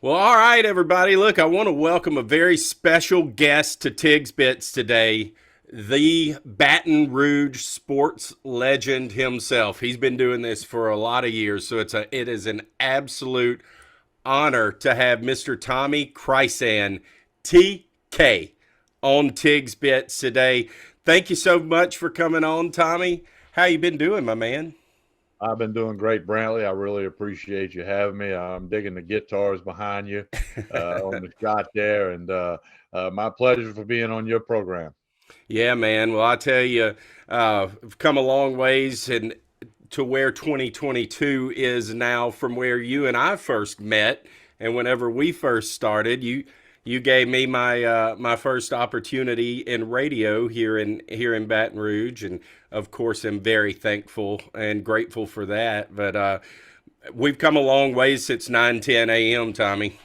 Well, all right, everybody. Look, I want to welcome a very special guest to Tig's Bits today, the Baton Rouge sports legend himself. He's been doing this for a lot of years, so it is an absolute honor to have Mr. Tommy Krysan, TK, on Tig's Bits today. Thank you so much for coming on, Tommy. How you been doing, my man? I've been doing great, Brantley. I really appreciate you having me. I'm digging the guitars behind you on the shot there, and my pleasure for being on your program. Yeah, man. Well, I tell you, I've come a long ways and to where 2022 is now from where you and I first met. And whenever we first started, you gave me my first opportunity in radio here in Baton Rouge, and of course, I'm very thankful and grateful for that. But we've come a long ways since 9:10 a.m., Tommy.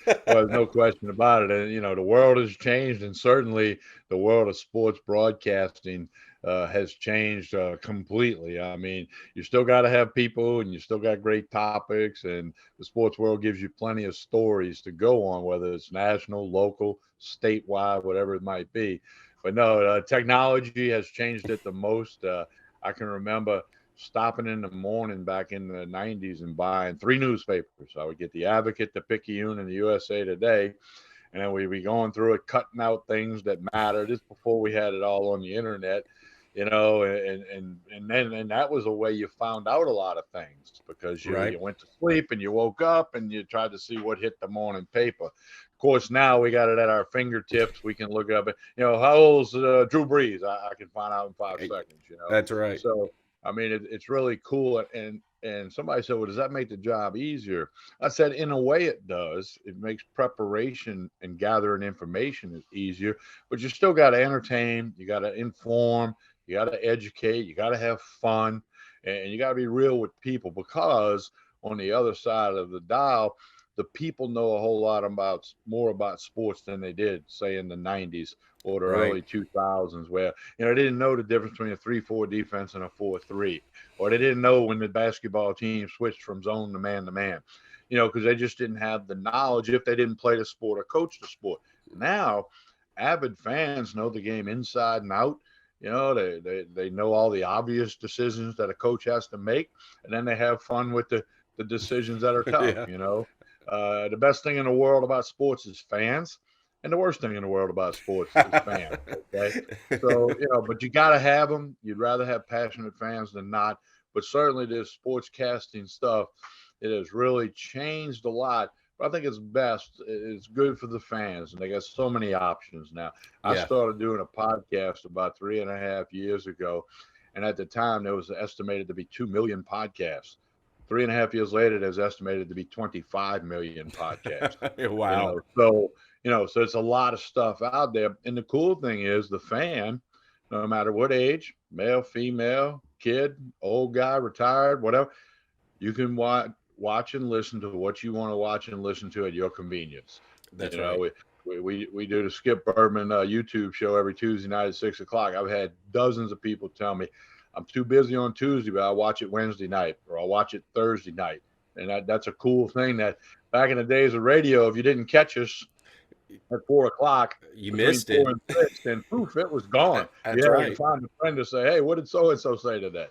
Well, there's no question about it. And, the world has changed, and certainly the world of sports broadcasting has changed completely. I mean, you still got to have people and you still got great topics, and the sports world gives you plenty of stories to go on, whether it's national, local, statewide, whatever it might be. But no, technology has changed it the most. I can remember stopping in the morning back in the 90s and buying three newspapers. I would get the Advocate, the Picayune, and the USA Today. And then we'd be going through it, cutting out things that mattered. This before we had it all on the internet, and that was a way you found out a lot of things because you Right. you went to sleep and you woke up and you tried to see what hit the morning paper. Of course, now we got it at our fingertips. We can look up, how old's Drew Brees? I can find out in 5 seconds. That's right. So I mean, it's really cool. And somebody said, well, does that make the job easier? I said, in a way, it does. It makes preparation and gathering information is easier, but you still got to entertain, you got to inform, you got to educate, you got to have fun, and you got to be real with people because on the other side of the dial, the people know a whole lot about more about sports than they did, say, in the 90s or the Right. early 2000s, where they didn't know the difference between a 3-4 defense and a 4-3, or they didn't know when the basketball team switched from zone to man, because they just didn't have the knowledge if they didn't play the sport or coach the sport. Now, avid fans know the game inside and out. They know all the obvious decisions that a coach has to make, and then they have fun with the decisions that are tough. Yeah. The best thing in the world about sports is fans, and the worst thing in the world about sports is fans. Okay, so but you got to have them. You'd rather have passionate fans than not. But certainly, this sports casting stuff, it has really changed a lot. But I think it's best. It's good for the fans, and they got so many options now. I Yeah. started doing a podcast about 3.5 years ago, and at the time there was estimated to be 2 million podcasts. 3.5 years later, there's estimated to be 25 million podcasts. Wow. So it's a lot of stuff out there. And the cool thing is the fan, no matter what age, male, female, kid, old guy, retired, whatever, you can watch and listen to what you want to watch and listen to at your convenience. That's You know, right. we do the Skip Bertman YouTube show every Tuesday night at 6 o'clock. I've had dozens of people tell me I'm too busy on Tuesday, but I'll watch it Wednesday night or I'll watch it Thursday night. And that's a cool thing that back in the days of radio, if you didn't catch us at 4 o'clock You between missed four it. and six, then poof, it was gone. That's You had to right. find a friend to say, hey, what did so and so say today?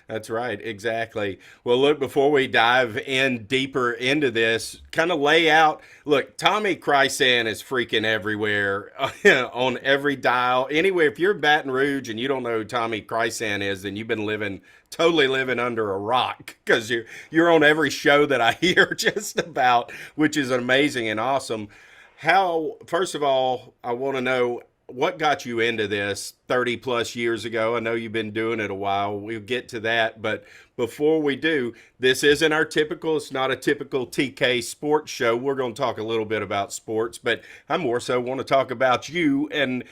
That's right. Exactly. Well, look, before we dive in deeper into this, kind of lay out. Look, Tommy Krysan is freaking everywhere on every dial. Anyway, if you're in Baton Rouge and you don't know who Tommy Krysan is, then you've been totally living under a rock because you're on every show that I hear just about, which is amazing and awesome. How, first of all, I want to know what got you into this 30 plus years ago. I know you've been doing it a while. We'll get to that. But before we do, this isn't it's not a typical TK sports show. We're going to talk a little bit about sports, but I more so want to talk about you and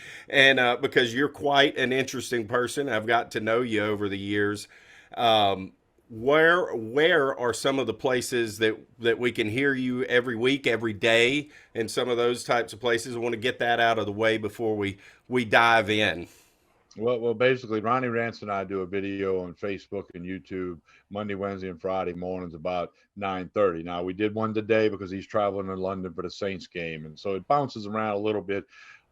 because you're quite an interesting person. I've got to know you over the years. Um, where are some of the places that we can hear you every week, every day, and some of those types of places? I want to get that out of the way before we dive in. Well, basically, Ronnie Rance and I do a video on Facebook and YouTube Monday, Wednesday, and Friday mornings about 9:30. Now, we did one today because he's traveling in London for the Saints game, and so it bounces around a little bit.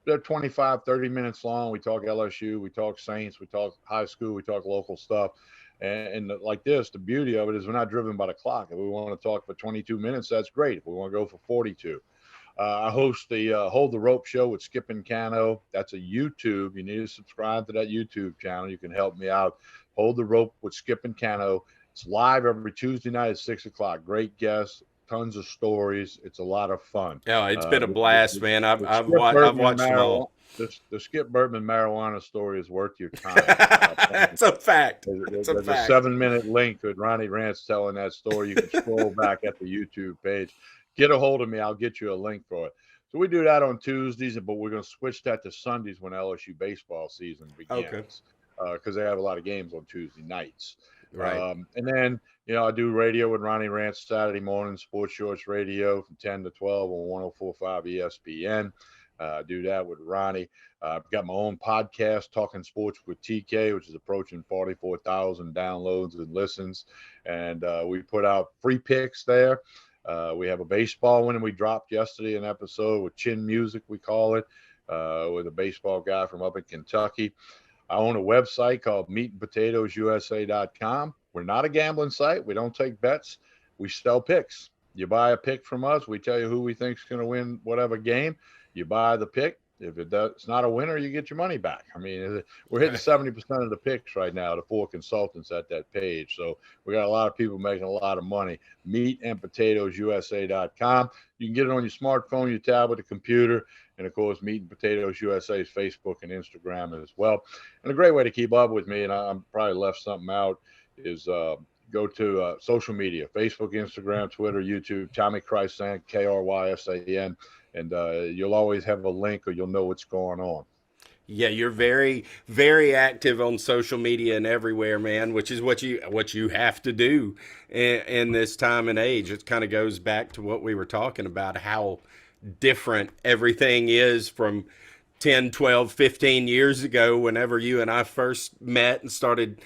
They're 25, 30 minutes long. We talk LSU, we talk Saints, we talk high school, we talk local stuff. And like this, the beauty of it is we're not driven by the clock. If we want to talk for 22 minutes, that's great. If we want to go for 42, I host the Hold the Rope show with Skip and Cano. That's a YouTube. You need to subscribe to that YouTube channel. You can help me out. Hold the Rope with Skip and Cano. It's live every Tuesday night at 6 o'clock. Great guests, tons of stories. It's a lot of fun. Oh, it's been a The, blast, the, man. the Skip I've Burtman watched them marijuana. all. The Skip Burtman marijuana story is worth your time. That's a fact. That's a There's a fact. 7-minute link with Ronnie Rance telling that story. You can scroll back at the YouTube page. Get a hold of me. I'll get you a link for it. So we do that on Tuesdays, but we're going to switch that to Sundays when LSU baseball season Okay. begins because they have a lot of games on Tuesday nights. Right. And then, I do radio with Ronnie Rance Saturday morning, Sports Shorts Radio from 10 to 12 on 104.5 ESPN. Do that with Ronnie. I've got my own podcast, Talking Sports with TK, which is approaching 44,000 downloads and listens. And we put out free picks there. We have a baseball one, and we dropped yesterday an episode with Chin Music, we call it, with a baseball guy from up in Kentucky. I own a website called meatandpotatoesusa.com. We're not a gambling site. We don't take bets. We sell picks. You buy a pick from us. We tell you who we think is going to win whatever game. You buy the pick. If it's not a winner, you get your money back. I mean, we're hitting 70% of the picks right now, the 4 consultants at that page. So we got a lot of people making a lot of money. Meatandpotatoesusa.com. You can get it on your smartphone, your tablet, the computer, and of course, Meat and Potatoes USA's Facebook and Instagram as well. And a great way to keep up with me, and I'm probably left something out, is go to social media: Facebook, Instagram, Twitter, YouTube. Tommy Krysan, Krysan, and you'll always have a link, or you'll know what's going on. Yeah, you're very, very active on social media and everywhere, man. Which is what you have to do in this time and age. It kind of goes back to what we were talking about, how different everything is from 10, 12, 15 years ago, whenever you and I first met and started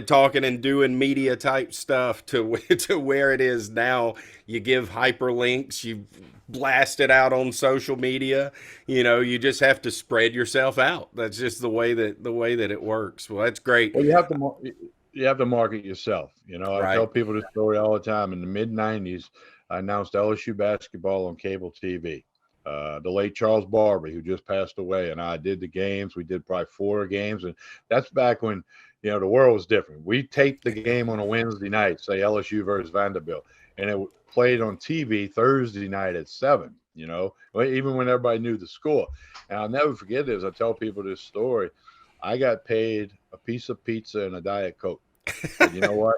talking and doing media type stuff, to to where it is now. You give hyperlinks, you blast it out on social media. You just have to spread yourself out. That's just the way that it works. Well, that's great. Well, you have to market yourself. I Right. tell people this story all the time. In the mid '90s, I announced LSU basketball on cable TV. The late Charles Barber, who just passed away, and I did the games. We did probably 4 games, and that's back when the world was different. We taped the game on a Wednesday night, say LSU versus Vanderbilt, and it played on TV Thursday night at 7. Even when everybody knew the score. And I'll never forget this. I tell people this story. I got paid a piece of pizza and a Diet Coke. But you know what?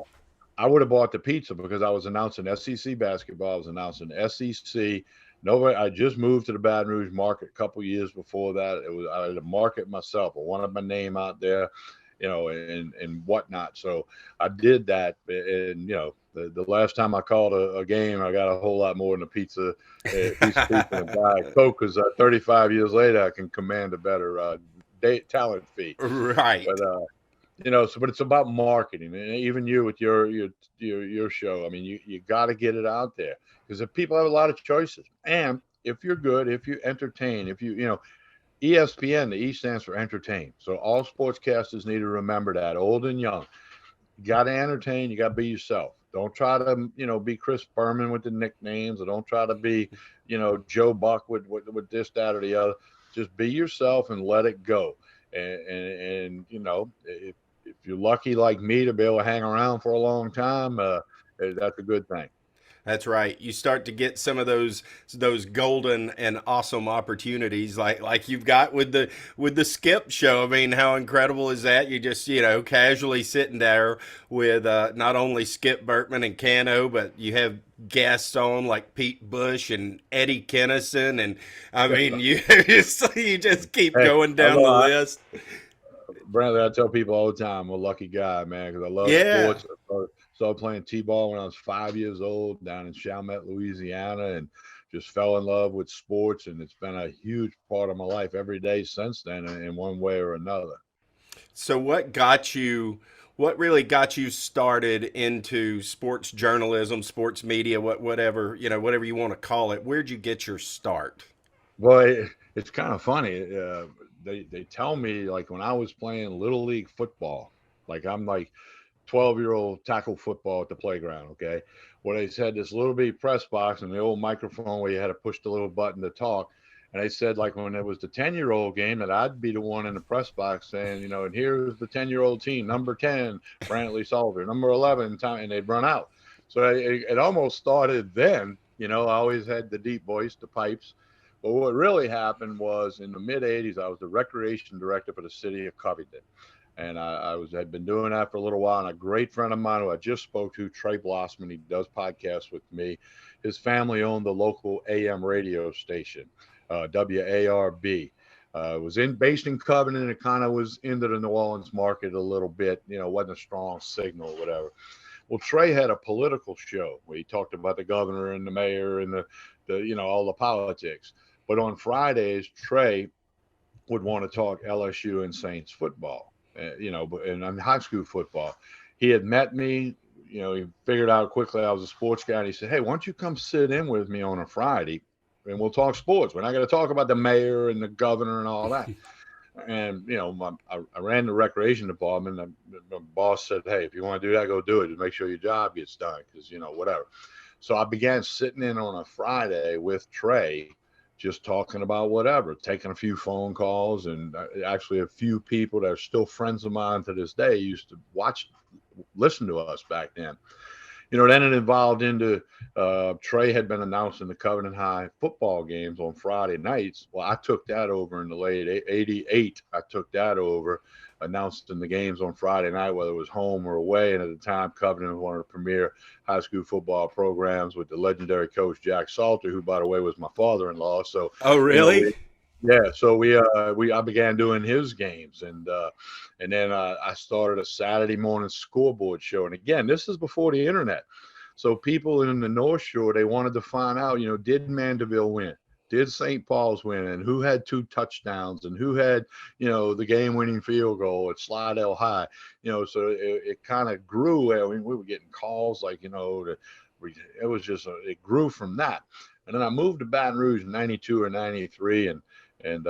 I would have bought the pizza because I was announcing SEC basketball. I was announcing SEC. Nobody. I just moved to the Baton Rouge market a couple years before that. I had to market myself. I wanted my name out there, and whatnot. So I did that, and the last time I called a game, I got a whole lot more than a piece of pizza and a Diet Coke. Because 35 years later, I can command a better talent fee. Right. But but it's about marketing, and even you with your show. I mean, you got to get it out there because if people have a lot of choices, and if you're good, if you entertain, if ESPN, the E stands for entertain. So all sportscasters need to remember that, old and young. You got to entertain. You got to be yourself. Don't try to be Chris Berman with the nicknames, or don't try to be Joe Buck with this, that, or the other. Just be yourself and let it go. And if you're lucky like me to be able to hang around for a long time, that's a good thing. That's right. You start to get some of those golden and awesome opportunities, like you've got with the Skip show. I mean, how incredible is that? You just casually sitting there with not only Skip Bertman and Cano, but you have guests on like Pete Bush and Eddie Kennison, and I mean, you just keep Hey, going I down the love list. Brandon. I tell people all the time, I'm a lucky guy, man, because I love Yeah. sports. I started playing t-ball when I was 5 years old down in Chalmette, Louisiana, and just fell in love with sports. And it's been a huge part of my life every day since then, in one way or another. So what really got you started into sports journalism, sports media, whatever, whatever you want to call it? Where'd you get your start? Well, it's kind of funny. They tell me like when I was playing little league football, like I'm like 12-year-old tackle football at the playground. Okay, well they said this little bitty press box and the old microphone where you had to push the little button to talk. And they said like when it was the 10-year-old game that I'd be the one in the press box saying, and here's the 10-year-old team, number 10, Brantley Salter, number 11, time, and they'd run out. So it almost started then. I always had the deep voice, the pipes. But what really happened was in the mid 80s, I was the recreation director for the city of Covington. And had been doing that for a little while. And a great friend of mine who I just spoke to, Trey Blossman, he does podcasts with me. His family owned the local AM radio station, WARB. Was based in Covington. It kind of was into the New Orleans market a little bit. Wasn't a strong signal or whatever. Well, Trey had a political show where he talked about the governor and the mayor and the all the politics. But on Fridays, Trey would want to talk LSU and Saints football, and high school football. He had met me, he figured out quickly I was a sports guy. And he said, hey, why don't you come sit in with me on a Friday and we'll talk sports. We're not going to talk about the mayor and the governor and all that. And, I ran the recreation department. And my boss said, hey, if you want to do that, go do it. Just make sure your job gets done because, whatever. So I began sitting in on a Friday with Trey, just talking about whatever, taking a few phone calls. And actually a few people that are still friends of mine to this day used to listen to us back then. Then it evolved into Trey had been announcing the Covenant High football games on Friday nights. Well, I took that over in the late 88. I took that over, announcing the games on Friday night, whether it was home or away. And at the time, Covenant was one of the premier high school football programs with the legendary coach Jack Salter, who, by the way, was my father-in-law. So, oh, really? Yeah, so I began doing his games, and then I started a Saturday morning scoreboard show. And again, this is before the internet, so people in the North Shore, they wanted to find out, did Mandeville win? Did St. Paul's win? And who had 2 touchdowns? And who had the game-winning field goal at Slidell High? So it kind of grew. I mean, we were getting calls like it was just it grew from that. And then I moved to Baton Rouge in '92 or '93, and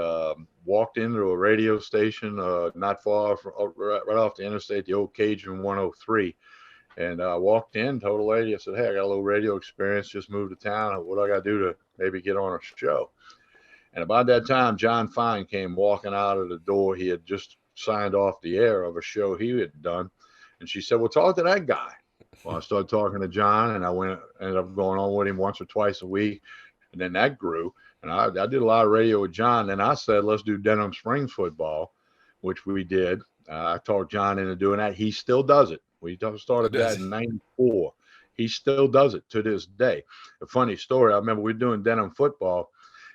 walked into a radio station not far from right off the interstate, the old Cajun 103. And I walked in, told the lady, I said, hey, I got a little radio experience, just moved to town. What do I got to do to maybe get on a show? And about that time, John Fine came walking out of the door. He had just signed off the air of a show he had done. And she said, well, talk to that guy. Well, I started talking to John, and ended up going on with him once or twice a week. And then that grew. And I did a lot of radio with John. And I said, let's do Denham Springs football, which we did. I talked John into doing that. He still does it. We started that in '94. He still does it to this day. A funny story. I remember we were doing Denham football,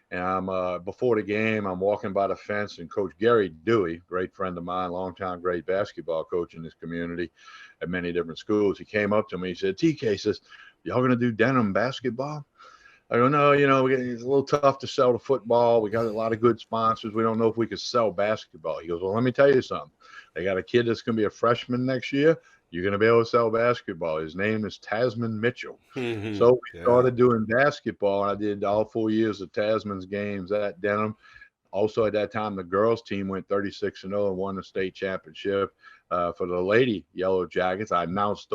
and I'm before the game, I'm walking by the fence, and Coach Gary Dewey, great friend of mine, longtime great basketball coach in this community at many different schools, he came up to me. He said, TK, says, y'all going to do Denham basketball? I go, no, it's a little tough to sell the football. We got a lot of good sponsors. We don't know if we could sell basketball. He goes, well, let me tell you something. They got a kid that's going to be a freshman next year. You're going to be able to sell basketball. His name is Tasman Mitchell. Mm-hmm. So we started doing basketball, and I did all 4 years of Tasman's games at Denham. Also at that time, the girls team went 36-0 and won the state championship for the Lady Yellow Jackets. I announced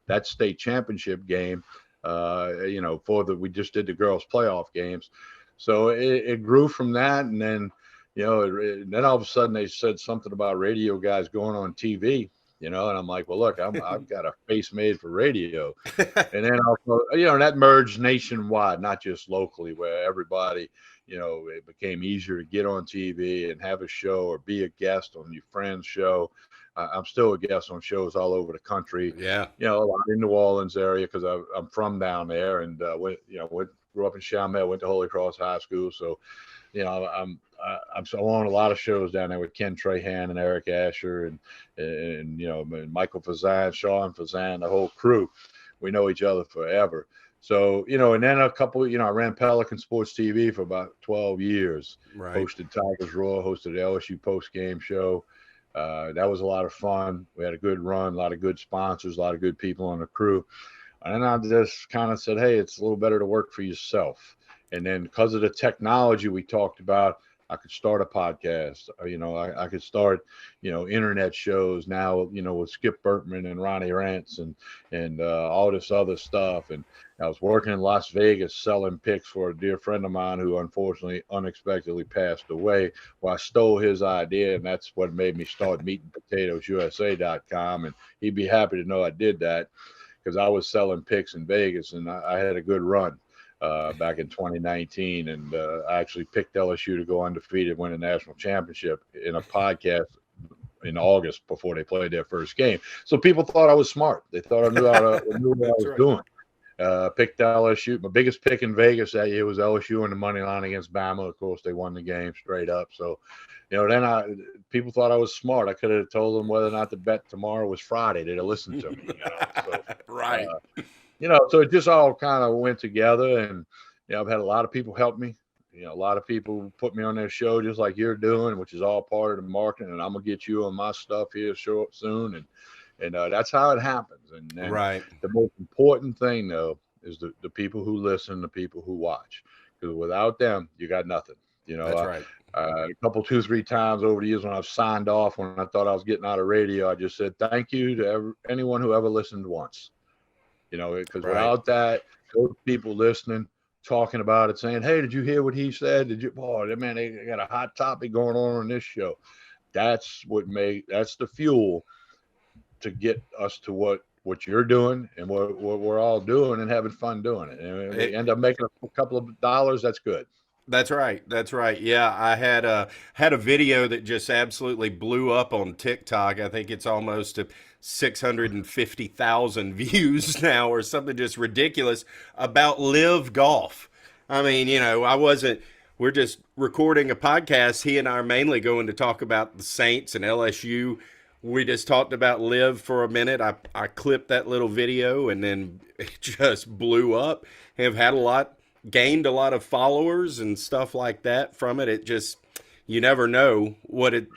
that state championship game. We just did the girls playoff games. So it grew from that. And then, then all of a sudden they said something about radio guys going on TV, and I'm like, well, look, I've got a face made for radio. And then also, that merged nationwide, not just locally, where everybody, it became easier to get on TV and have a show or be a guest on your friend's show. I'm still a guest on shows all over the country. Yeah. A lot in New Orleans area because I'm from down there, and grew up in Chalmette, went to Holy Cross High School. So, I'm on a lot of shows down there with Ken Trahan and Eric Asher and Michael Fazan, Sean Fazan, the whole crew. We know each other forever. So, and then I ran Pelican Sports TV for about 12 years. Right. Hosted Tigers Roar, hosted the LSU post game show. That was a lot of fun. We had a good run, a lot of good sponsors, a lot of good people on the crew. And I just kind of said, hey, it's a little better to work for yourself. And then because of the technology we talked about, I could start a podcast. I could start, internet shows now, with Skip Bertman and Ronnie Rance and all this other stuff. And I was working in Las Vegas selling picks for a dear friend of mine who unfortunately unexpectedly passed away. Well, I stole his idea, and that's what made me start meatandpotatoesusa.com. And he'd be happy to know I did that because I was selling picks in Vegas, and I had a good run back in 2019, and I actually picked LSU to go undefeated, win a national championship in a podcast in August before they played their first game. So people thought I was smart. They thought I knew what I was doing. Picked LSU. My biggest pick in Vegas that year was LSU in the money line against Bama. Of course, they won the game straight up. So, then people thought I was smart. I could have told them whether or not to bet tomorrow was Friday. They'd have listened to me. So, right. So it just all kind of went together, and I've had a lot of people help me. A lot of people put me on their show just like you're doing, which is all part of the marketing. And I'm gonna get you on my stuff here soon, and that's how it happens. And right. The most important thing though is the people who listen, the people who watch, because without them, you got nothing. That's right. A couple, 2-3 times over the years when I've signed off, when I thought I was getting out of radio, I just said thank you to anyone who ever listened once. Because without that, those people listening, talking about it, saying, "Hey, did you hear what he said? Did you? Oh, man, they got a hot topic going on this show." That's that's the fuel to get us to what you're doing and what we're all doing and having fun doing it. And we end up making a couple of dollars. That's good. That's right. That's right. Yeah, I had a video that just absolutely blew up on TikTok. I think it's almost to 650,000 views now, or something just ridiculous, about live golf. I mean, I wasn't. We're just recording a podcast. He and I are mainly going to talk about the Saints and LSU. We just talked about live for a minute. I clipped that little video, and then it just blew up. Have had gained a lot of followers and stuff like that from it. It just, you never know what it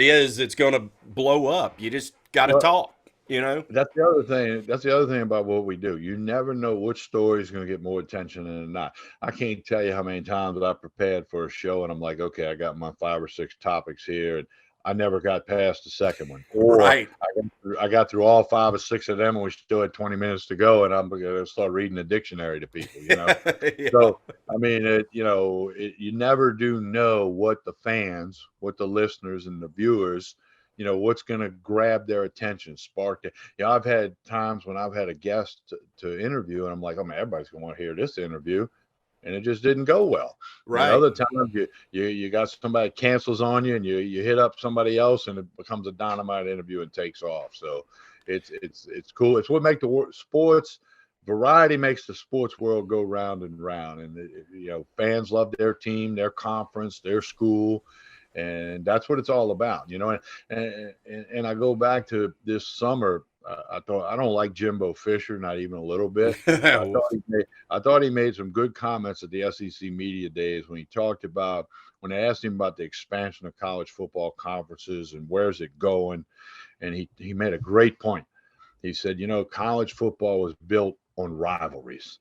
is that's going to blow up. You just got to talk, That's the other thing. That's the other thing about what we do. You never know which story is going to get more attention than not. I can't tell you how many times that I prepared for a show and I'm like, okay, I got my 5 or 6 topics here, and I never got past the second one. Or right. I got through all 5 or 6 of them, and we still had 20 minutes to go, and I'm going to start reading the dictionary to people. Yeah. So I mean, you never do know what the fans, what the listeners, and the viewers, what's going to grab their attention, spark it. I've had times when I've had a guest to interview, and I'm like, oh man, everybody's going to want to hear this interview. And it just didn't go well. Right. And other times you got somebody cancels on you, and you hit up somebody else, and it becomes a dynamite interview and takes off. So it's cool. It's what makes the sports variety makes the sports world go round and round. And fans love their team, their conference, their school, and that's what it's all about. And I go back to this summer. I don't like Jimbo Fisher, not even a little bit. I thought he made some good comments at the SEC media days when they asked him about the expansion of college football conferences and where's it going, and he made a great point. He said, college football was built on rivalries.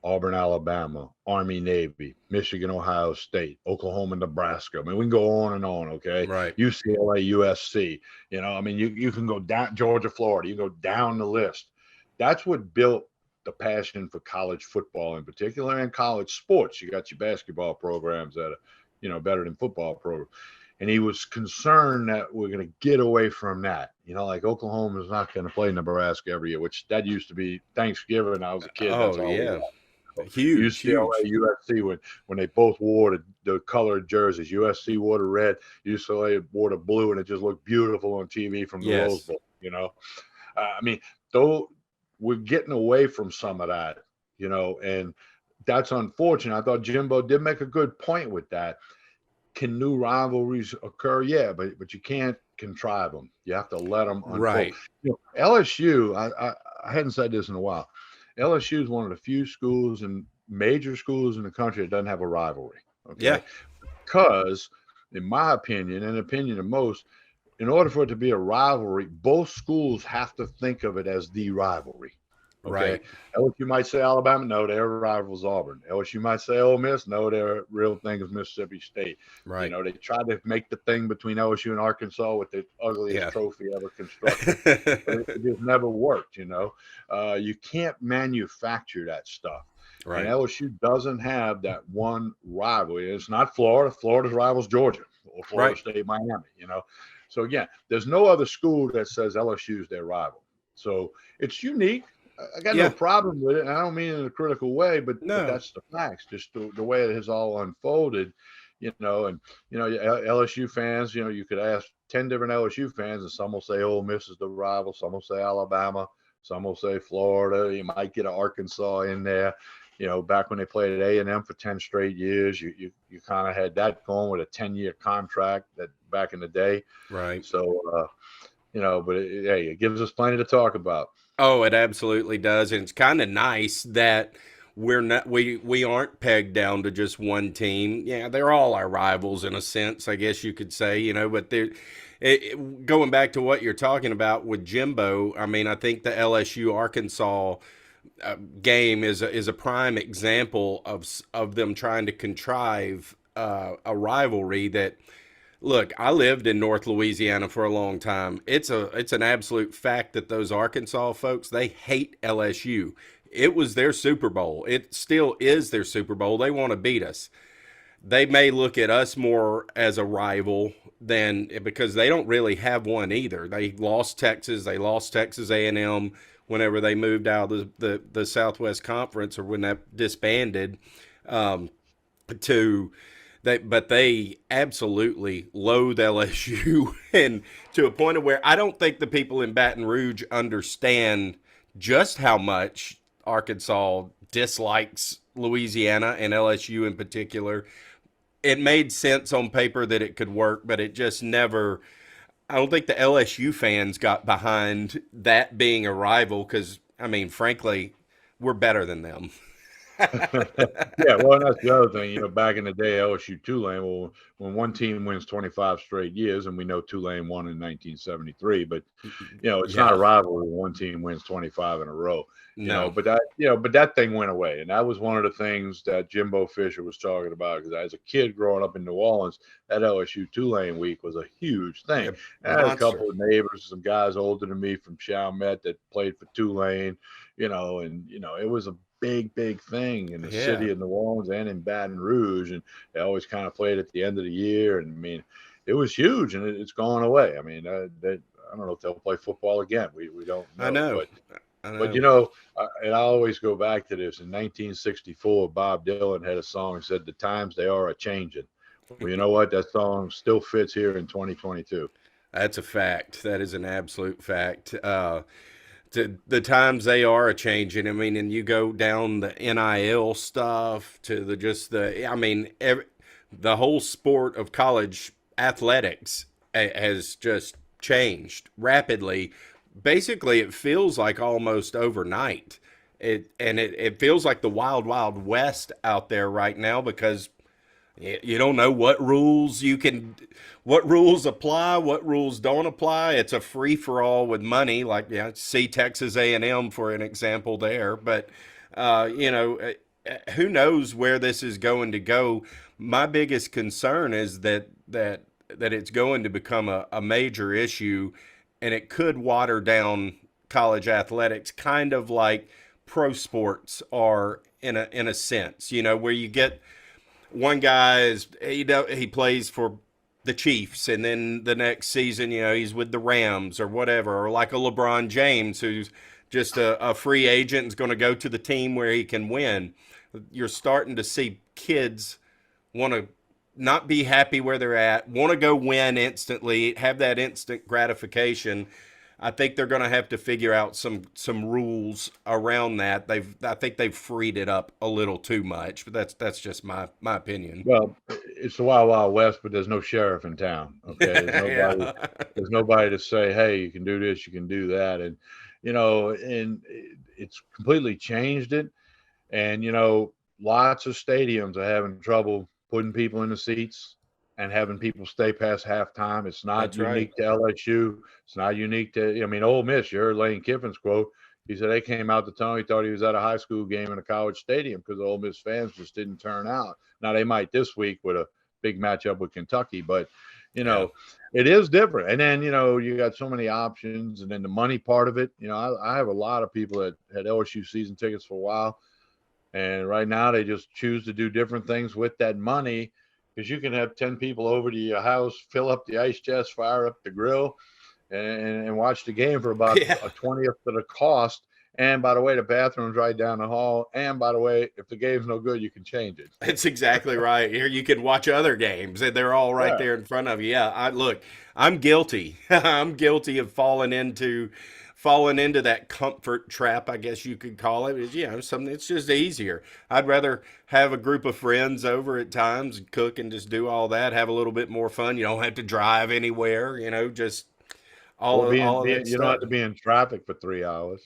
Auburn, Alabama, Army, Navy, Michigan, Ohio State, Oklahoma, Nebraska. I mean, we can go on and on, okay? Right. UCLA, USC. You can go down, Georgia, Florida. You go down the list. That's what built the passion for college football in particular, and college sports. You got your basketball programs that are, better than football programs. And he was concerned that we're going to get away from that. Like Oklahoma is not going to play Nebraska every year, which that used to be Thanksgiving. I was a kid. Oh, yeah. Huge, UCLA, USC, when they both wore the colored jerseys. USC wore the red, UCLA wore the blue, and it just looked beautiful on TV from the Rose Bowl. I mean, though we're getting away from some of that, and that's unfortunate. I thought Jimbo did make a good point with that. Can new rivalries occur? Yeah, but you can't contrive them. You have to let them unfold. Right. LSU, I hadn't said this in a while. LSU is one of the few schools and major schools in the country that doesn't have a rivalry. Okay. Yeah. Because, in my opinion, and the opinion of most, in order for it to be a rivalry, both schools have to think of it as the rivalry. Okay. Right. LSU might say Alabama, no, their rival is Auburn. LSU might say Ole Miss, no, their real thing is Mississippi State. You Right. know, they tried to make the thing between LSU and Arkansas with the ugliest Yeah. trophy ever constructed, but it just never worked. You can't manufacture that stuff. And Right. LSU doesn't have that one rivalry. It's not Florida. Florida's rival's Georgia or Florida Right. State, Miami. So again, there's no other school that says LSU is their rival. So it's unique. I got no Yeah. problem with it. And I don't mean it in a critical way, but No. that's the facts. Just the way it has all unfolded, and LSU fans, you could ask 10 different LSU fans, and some will say Ole Miss is the rival, some will say Alabama, some will say Florida. You might get an Arkansas in there. Back when they played at A&M for 10 straight years, you kind of had that going with a 10-year contract that back in the day. Right. So but hey, it gives us plenty to talk about. Oh, it absolutely does, and it's kind of nice that we aren't pegged down to just one team. Yeah, they're all our rivals in a sense, I guess you could say. But going back to what you're talking about with Jimbo, I mean, I think the LSU Arkansas game is a prime example of them trying to contrive a rivalry that. Look, I lived in North Louisiana for a long time. It's an absolute fact that those Arkansas folks, they hate LSU. It was their Super Bowl. It still is their Super Bowl. They want to beat us. They may look at us more as a rival than because they don't really have one either. They lost Texas. They lost Texas A&M whenever they moved out of the Southwest Conference or when that disbanded to but they absolutely loathe LSU and to a point of where I don't think the people in Baton Rouge understand just how much Arkansas dislikes Louisiana and LSU in particular. It made sense on paper that it could work, but it just never. I don't think the LSU fans got behind that being a rival because, I mean, frankly, we're better than them. Yeah, well, and that's the other thing. Back in the day, LSU Tulane, well, when one team wins 25 straight years, and we know Tulane won in 1973, but it's not a Yeah. rivalry when one team wins 25 in a row. No. But that thing went away, and that was one of the things that Jimbo Fisher was talking about. Because as a kid growing up in New Orleans, that LSU Tulane week was a huge thing. A I had a monster. couple of neighbors, some guys older than me from Chalmette that played for Tulane, it was a big thing in the Yeah. city of New Orleans and in Baton Rouge, and they always kind of played at the end of the year. And I mean, it was huge, and it's going away. I mean, I don't know if they'll play football again. We don't I know, know. but I but know. and I always go back to this. In 1964, Bob Dylan had a song that said, "The times they are a changing." Well, you know what? That song still fits here in 2022. That's a fact. That is an absolute fact. The times they are a changing. I mean, and you go down the NIL stuff to I mean, the whole sport of college athletics has just changed rapidly. Basically, it feels like almost overnight. It feels like the wild west out there right now because you don't know what rules apply, what rules don't apply. It's a free for all with money. Like, yeah, see Texas A&M for an example there. But who knows where this is going to go? My biggest concern is that it's going to become a major issue, and it could water down college athletics, kind of like pro sports are in a sense. Where you get one guy he plays for the Chiefs, and then the next season, he's with the Rams or whatever, or like a LeBron James who's just a free agent and is going to go to the team where he can win. You're starting to see kids want to not be happy where they're at, want to go win instantly, have that instant gratification. I think they're going to have to figure out some rules around that. I think they've freed it up a little too much, but that's just my opinion. Well, it's the Wild Wild West, but there's no sheriff in town. Okay, there's nobody. Yeah. There's nobody to say, "Hey, you can do this, you can do that," and it's completely changed it. And lots of stadiums are having trouble putting people in the seats. and having people stay past halftime. It's not That's right. unique to LSU. It's not unique to, I mean, Ole Miss. You heard Lane Kiffin's quote. He said they came out to tunnel. He thought he was at a high school game in a college stadium because the Ole Miss fans just didn't turn out. Now they might this week with a big matchup with Kentucky, but Yeah. it is different. And then you got so many options, and then the money part of it. I have a lot of people that had LSU season tickets for a while, and right now they just choose to do different things with that money because you can have 10 people over to your house, fill up the ice chest, fire up the grill, and watch the game for about Yeah. a 20th of the cost. And by the way, the bathroom's right down the hall. And by the way, if the game's no good, you can change it. That's exactly right. Here you can watch other games and they're all right Yeah. there in front of you. Yeah, I'm guilty. I'm guilty of falling into that comfort trap, I guess you could call it. Something it's just easier. I'd rather have a group of friends over at times, cook and just do all that, have a little bit more fun. You don't have to drive anywhere, just Or all of that you don't have stuff. to be in traffic for 3 hours.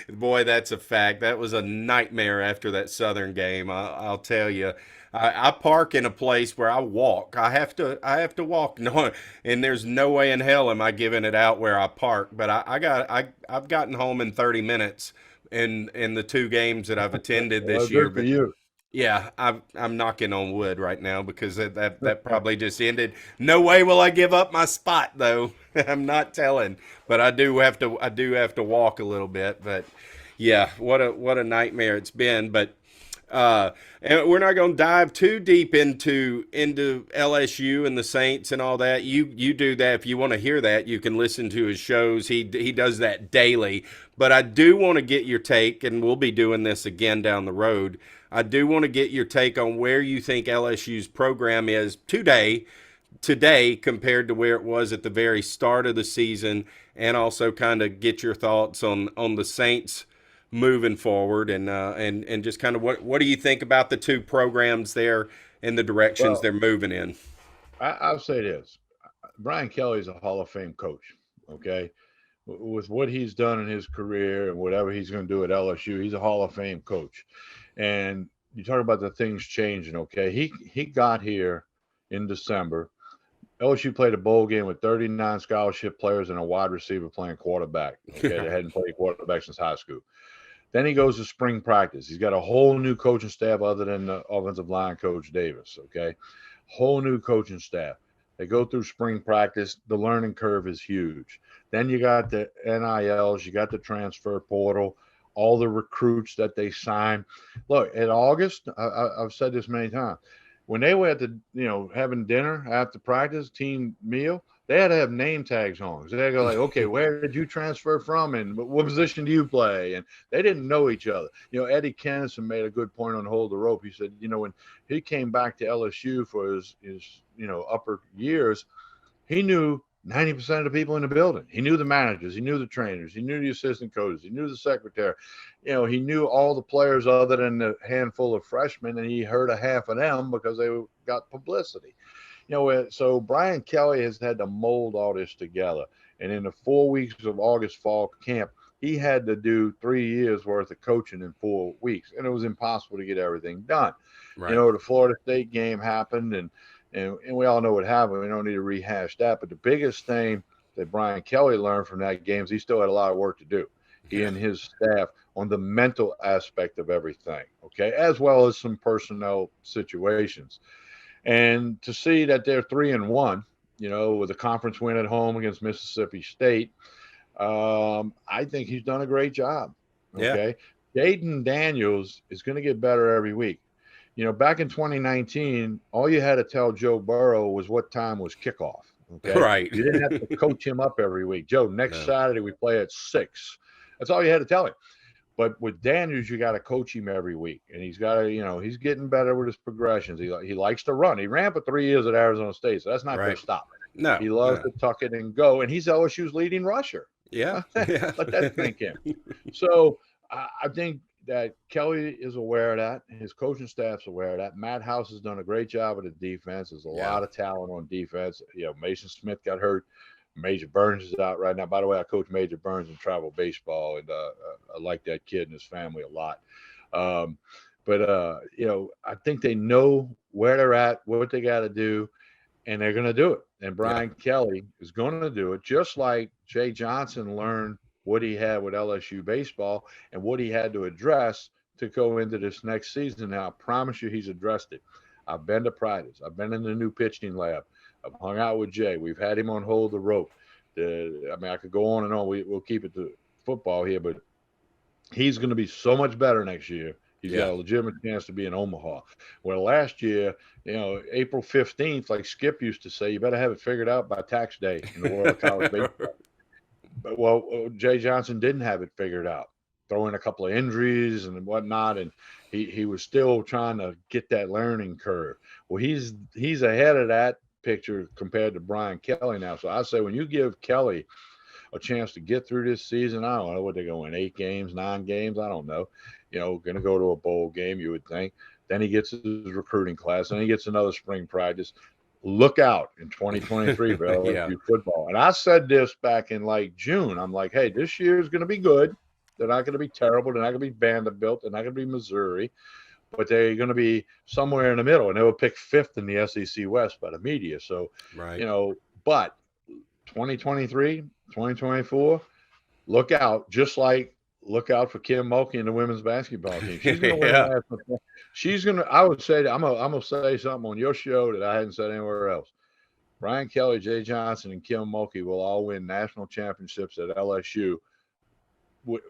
Boy, that's a fact. That was a nightmare after that Southern game. I'll tell you. I park in a place where I walk. I have to walk. No, and there's no way in hell am I giving it out where I park. But I've gotten home in 30 minutes in the two games that I've attended Well, this year. good for But you. yeah, I'm knocking on wood right now because that probably just ended. No way will I give up my spot though. I'm not telling, but I do have to walk a little bit. But yeah, what a nightmare it's been. But and we're not going to dive too deep into LSU and the Saints and all that. You do that if you want to hear that. You can listen to his shows. He does that daily. But I do want to get your take, and we'll be doing this again down the road. I do want to get your take on where you think LSU's program is today compared to where it was at the very start of the season, and also kind of get your thoughts on the Saints moving forward, and just kind of what do you think about the two programs there and the directions Well, they're moving in? I'll say this. Brian Kelly's a Hall of Fame coach. Okay. With what he's done in his career and whatever he's going to do at LSU, he's a Hall of Fame coach. And you talk about the things changing. Okay. He got here in December. LSU played a bowl game with 39 scholarship players and a wide receiver playing quarterback. Okay. They hadn't played quarterback since high school. Then he goes to spring practice. He's got a whole new coaching staff other than the offensive line coach Davis. Okay. Whole new coaching staff. They go through spring practice. The learning curve is huge. Then you got the NILs, you got the transfer portal, all the recruits that they sign. Look, in August, I've said this many times. When they were at the, having dinner after practice, team meal, they had to have name tags on. So they go like, okay, where did you transfer from, and what position do you play? And they didn't know each other. Eddie Kennison made a good point on Hold the Rope. He said, when he came back to LSU for his upper years, he knew 90% of the people in the building. He knew the managers, he knew the trainers, he knew the assistant coaches, he knew the secretary. He knew all the players other than the handful of freshmen, and he heard a half of them because they got publicity. So Brian Kelly has had to mold all this together. And in the 4 weeks of August fall camp, he had to do 3 years worth of coaching in 4 weeks, and it was impossible to get everything done. Right. The Florida State game happened, and we all know what happened. We don't need to rehash that. But the biggest thing that Brian Kelly learned from that game is he still had a lot of work to do. He Yeah. and his staff on the mental aspect of everything, okay, as well as some personnel situations. And to see that they're 3-1, with a conference win at home against Mississippi State, I think he's done a great job. Yeah. Okay. Jaden Daniels is going to get better every week. Back in 2019, all you had to tell Joe Burrow was what time was kickoff. Okay. Right. You didn't have to coach him up every week. Joe, next No. Saturday we play at 6. That's all you had to tell him. But with Daniels, you got to coach him every week, and he's got to, he's getting better with his progressions. He likes to run. He ran for 3 years at Arizona State, so that's not going Right. to stop. No. He loves No. to tuck it and go, and he's LSU's leading rusher. Yeah. Yeah. Let that sink in. So I think that Kelly is aware of that. His coaching staff's aware of that. Matt House has done a great job with the defense. There's a Yeah. lot of talent on defense. Mason Smith got hurt. Major Burns is out right now. By the way, I coach Major Burns in travel baseball, and I like that kid and his family a lot. But I think they know where they're at, what they got to do, and they're going to do it. And Yeah. Brian Kelly is going to do it, just like Jay Johnson learned what he had with LSU baseball and what he had to address to go into this next season. Now, I promise you, he's addressed it. I've been to practice. I've been in the new pitching lab. I've hung out with Jay. We've had him on hold the rope. I could go on and on. We'll keep it to football here, but he's going to be so much better next year. He's got Yeah. a legitimate chance to be in Omaha. Well, last year, April 15th, like Skip used to say, you better have it figured out by tax day in the world of college baseball. But, Jay Johnson didn't have it figured out, throwing a couple of injuries and whatnot, and he was still trying to get that learning curve. Well, he's ahead of that picture compared to Brian Kelly now. So I say when you give Kelly a chance to get through this season. I don't know what they're going 8 games, 9 games. I don't know. Going to go to a bowl game, you would think. Then he gets his recruiting class, and he gets another spring practice. Look out in 2023 for Yeah. LSU football. And I said this back in like June. I'm like, hey, this year is going to be good. They're not going to be terrible. They're not going to be Vanderbilt. They're not going to be Missouri. But they're going to be somewhere in the middle. And they were picked 5th in the SEC West by the media. So, Right. But 2023, 2024, look out. Just like look out for Kim Mulkey and the women's basketball team. She's going to win a Yeah. national. She's going to. I would say that I'm gonna say something on your show that I hadn't said anywhere else. Brian Kelly, Jay Johnson, and Kim Mulkey will all win national championships at LSU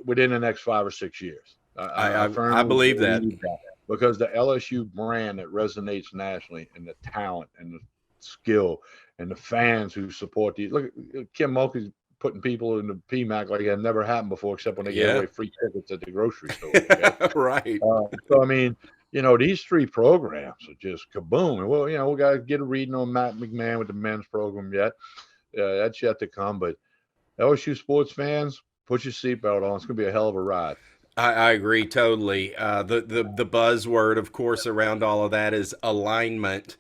within the next 5 or 6 years. I I firmly believe that. believe that because the LSU brand that resonates nationally, and the talent and the skill and the fans who support these. Look, Kim Mulkey's putting people in the PMAC like it never happened before, except when they gave Yeah. away free tickets at the grocery store. Okay? Right. So I mean, these 3 programs are just kaboom. And we got to get a reading on Matt McMahon with the men's program yet. That's yet to come. But LSU sports fans, put your seatbelt on. It's going to be a hell of a ride. I agree totally. The buzzword, of course, around all of that is alignment,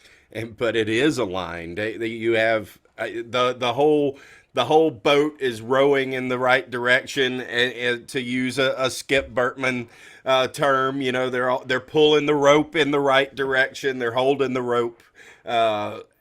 but it is aligned. You have the whole boat is rowing in the right direction, and to use a Skip Bertman term, they're pulling the rope in the right direction. They're holding the rope.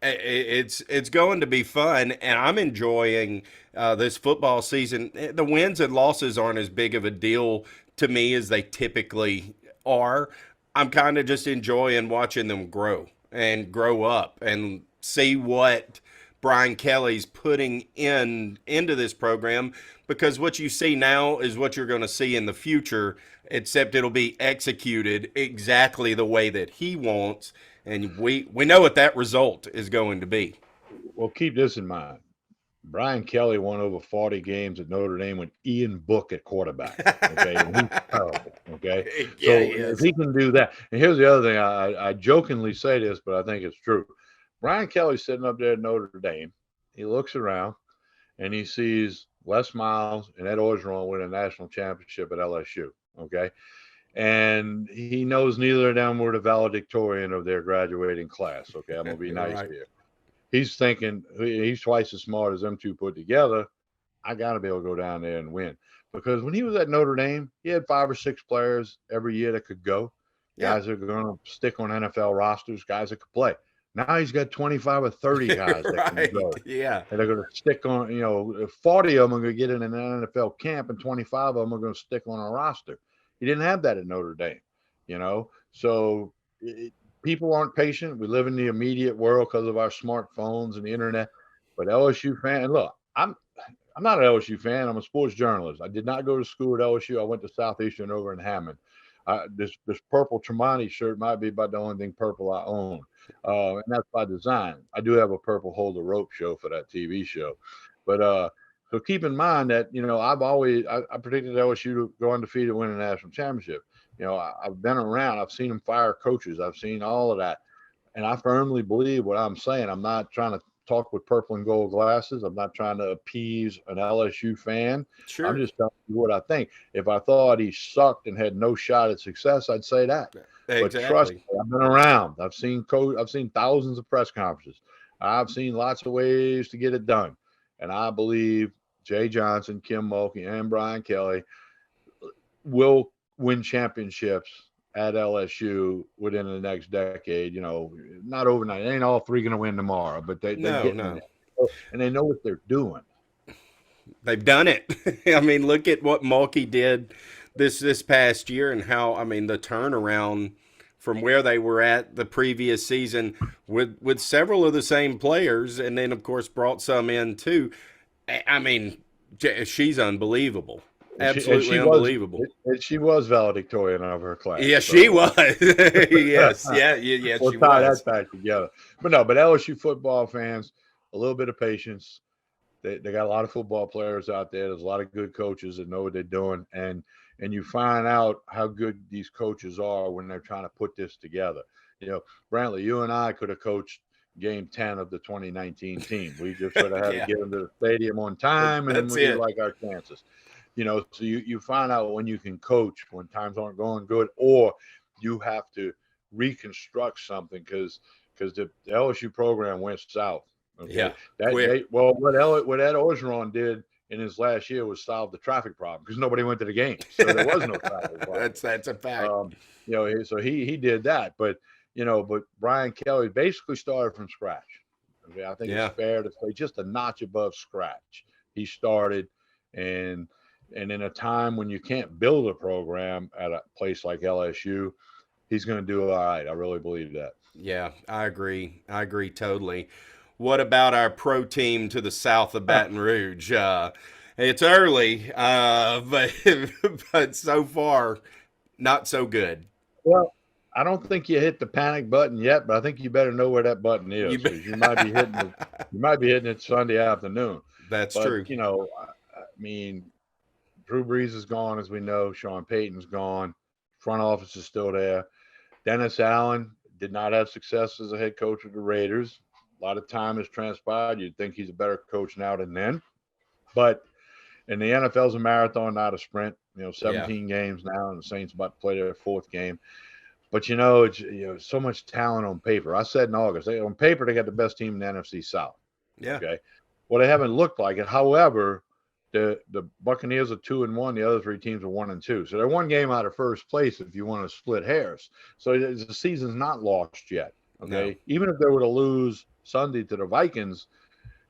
It's going to be fun, and I'm enjoying this football season. The wins and losses aren't as big of a deal to me as they typically are. I'm kind of just enjoying watching them grow and grow up and see what Brian Kelly's putting into this program, because what you see now is what you're going to see in the future, except it'll be executed exactly the way that he wants, and we know what that result is going to be. Well, keep this in mind. Brian Kelly won over 40 games at Notre Dame with Ian Book at quarterback. Okay. And he's terrible. Okay. Yeah, So he if is. he can do that, and here's the other thing, I jokingly say this, but I think it's true. Brian Kelly's sitting up there at Notre Dame. He looks around and he sees Les Miles and Ed Orgeron win a national championship at LSU. Okay. And he knows neither of them were the valedictorian of their graduating class. Okay. I'm going to be nice Right. here. He's thinking he's twice as smart as them 2 put together. I got to be able to go down there and win. Because when he was at Notre Dame, he had 5 or 6 players every year that could go. Yeah. Guys that are going to stick on NFL rosters, guys that could play. Now he's got 25 or 30 guys that can Right. go. Yeah. And they're going to stick on, 40 of them are going to get in an NFL camp, and 25 of them are going to stick on a roster. He didn't have that at Notre Dame, So people aren't patient. We live in the immediate world because of our smartphones and the internet. But LSU fan, and look, I'm not an LSU fan. I'm a sports journalist. I did not go to school at LSU. I went to Southeastern over in Hammond. This purple Tremonti shirt might be about the only thing purple I own, and that's by design. I do have a purple hold the rope show for that TV show, but so keep in mind that I predicted LSU to go undefeated, win a national championship. I've been around. I've seen them fire coaches. I've seen all of that, and I firmly believe what I'm saying. I'm not trying to talk with purple and gold glasses. I'm not trying to appease an LSU fan. Sure. I'm just telling you what I think. If I thought he sucked and had no shot at success, I'd say that. But trust Exactly. me, I've been around. I've seen thousands of press conferences. I've seen lots of ways to get it done. And I believe Jay Johnson, Kim Mulkey, and Brian Kelly will win championships at LSU within the next decade. Not overnight. It ain't all three going to win tomorrow, but they're No, getting no. there. And they know what they're doing. They've done it. I mean, look at what Mulkey did this past year and how, I mean, the turnaround from where they were at the previous season with several of the same players, and then of course brought some in too. I mean, she's unbelievable. And Absolutely unbelievable. she was valedictorian of her class. Yeah, she So was. Yes, yeah, yeah, we'll she tie that was. back together. But LSU football fans, a little bit of patience. They got a lot of football players out there. There's a lot of good coaches that know what they're doing, and you find out how good these coaches are when they're trying to put this together. Brantley, you and I could have coached Game 10 of the 2019 team. We just would have had to Yeah, get them to the stadium on time, and that's we it. like our chances. So you find out when you can coach when times aren't going good, or you have to reconstruct something because the LSU program went south. Yeah, Okay, quick. what Ed Orgeron did in his last year was solve the traffic problem because nobody went to the game, so there was no traffic problem. That's a fact. So he did that, but Brian Kelly basically started from scratch. Okay, I think it's Yeah, fair to say just a notch above scratch. He started, and in a time when you can't build a program at a place like LSU, he's going to do all right. I really believe that. yeah, I agree. I agree totally. What about our pro team to the south of Baton Rouge? It's early, but but so far not so good. Well, I don't think you hit the panic button yet, but I think you better know where that button You, is because you might be hitting it Sunday afternoon. that's But true. I mean, Drew Brees is gone, as we know. Sean Payton's gone. Front office is still there. Dennis Allen did not have success as a head coach of the Raiders. A lot of time has transpired. You'd think he's a better coach now than then. But and the NFL's a marathon, not a sprint. Yeah, 17 games now, and the Saints about to play their fourth game. But it's so much talent on paper. I said in August, on paper they got the best team in the NFC South. yeah, Okay, well they haven't looked like it. However, the Buccaneers are 2-1. The other three teams are 1-2. So they're one game out of first place if you want to split hairs. So the season's not lost yet. no, Okay, even if they were to lose Sunday to the Vikings,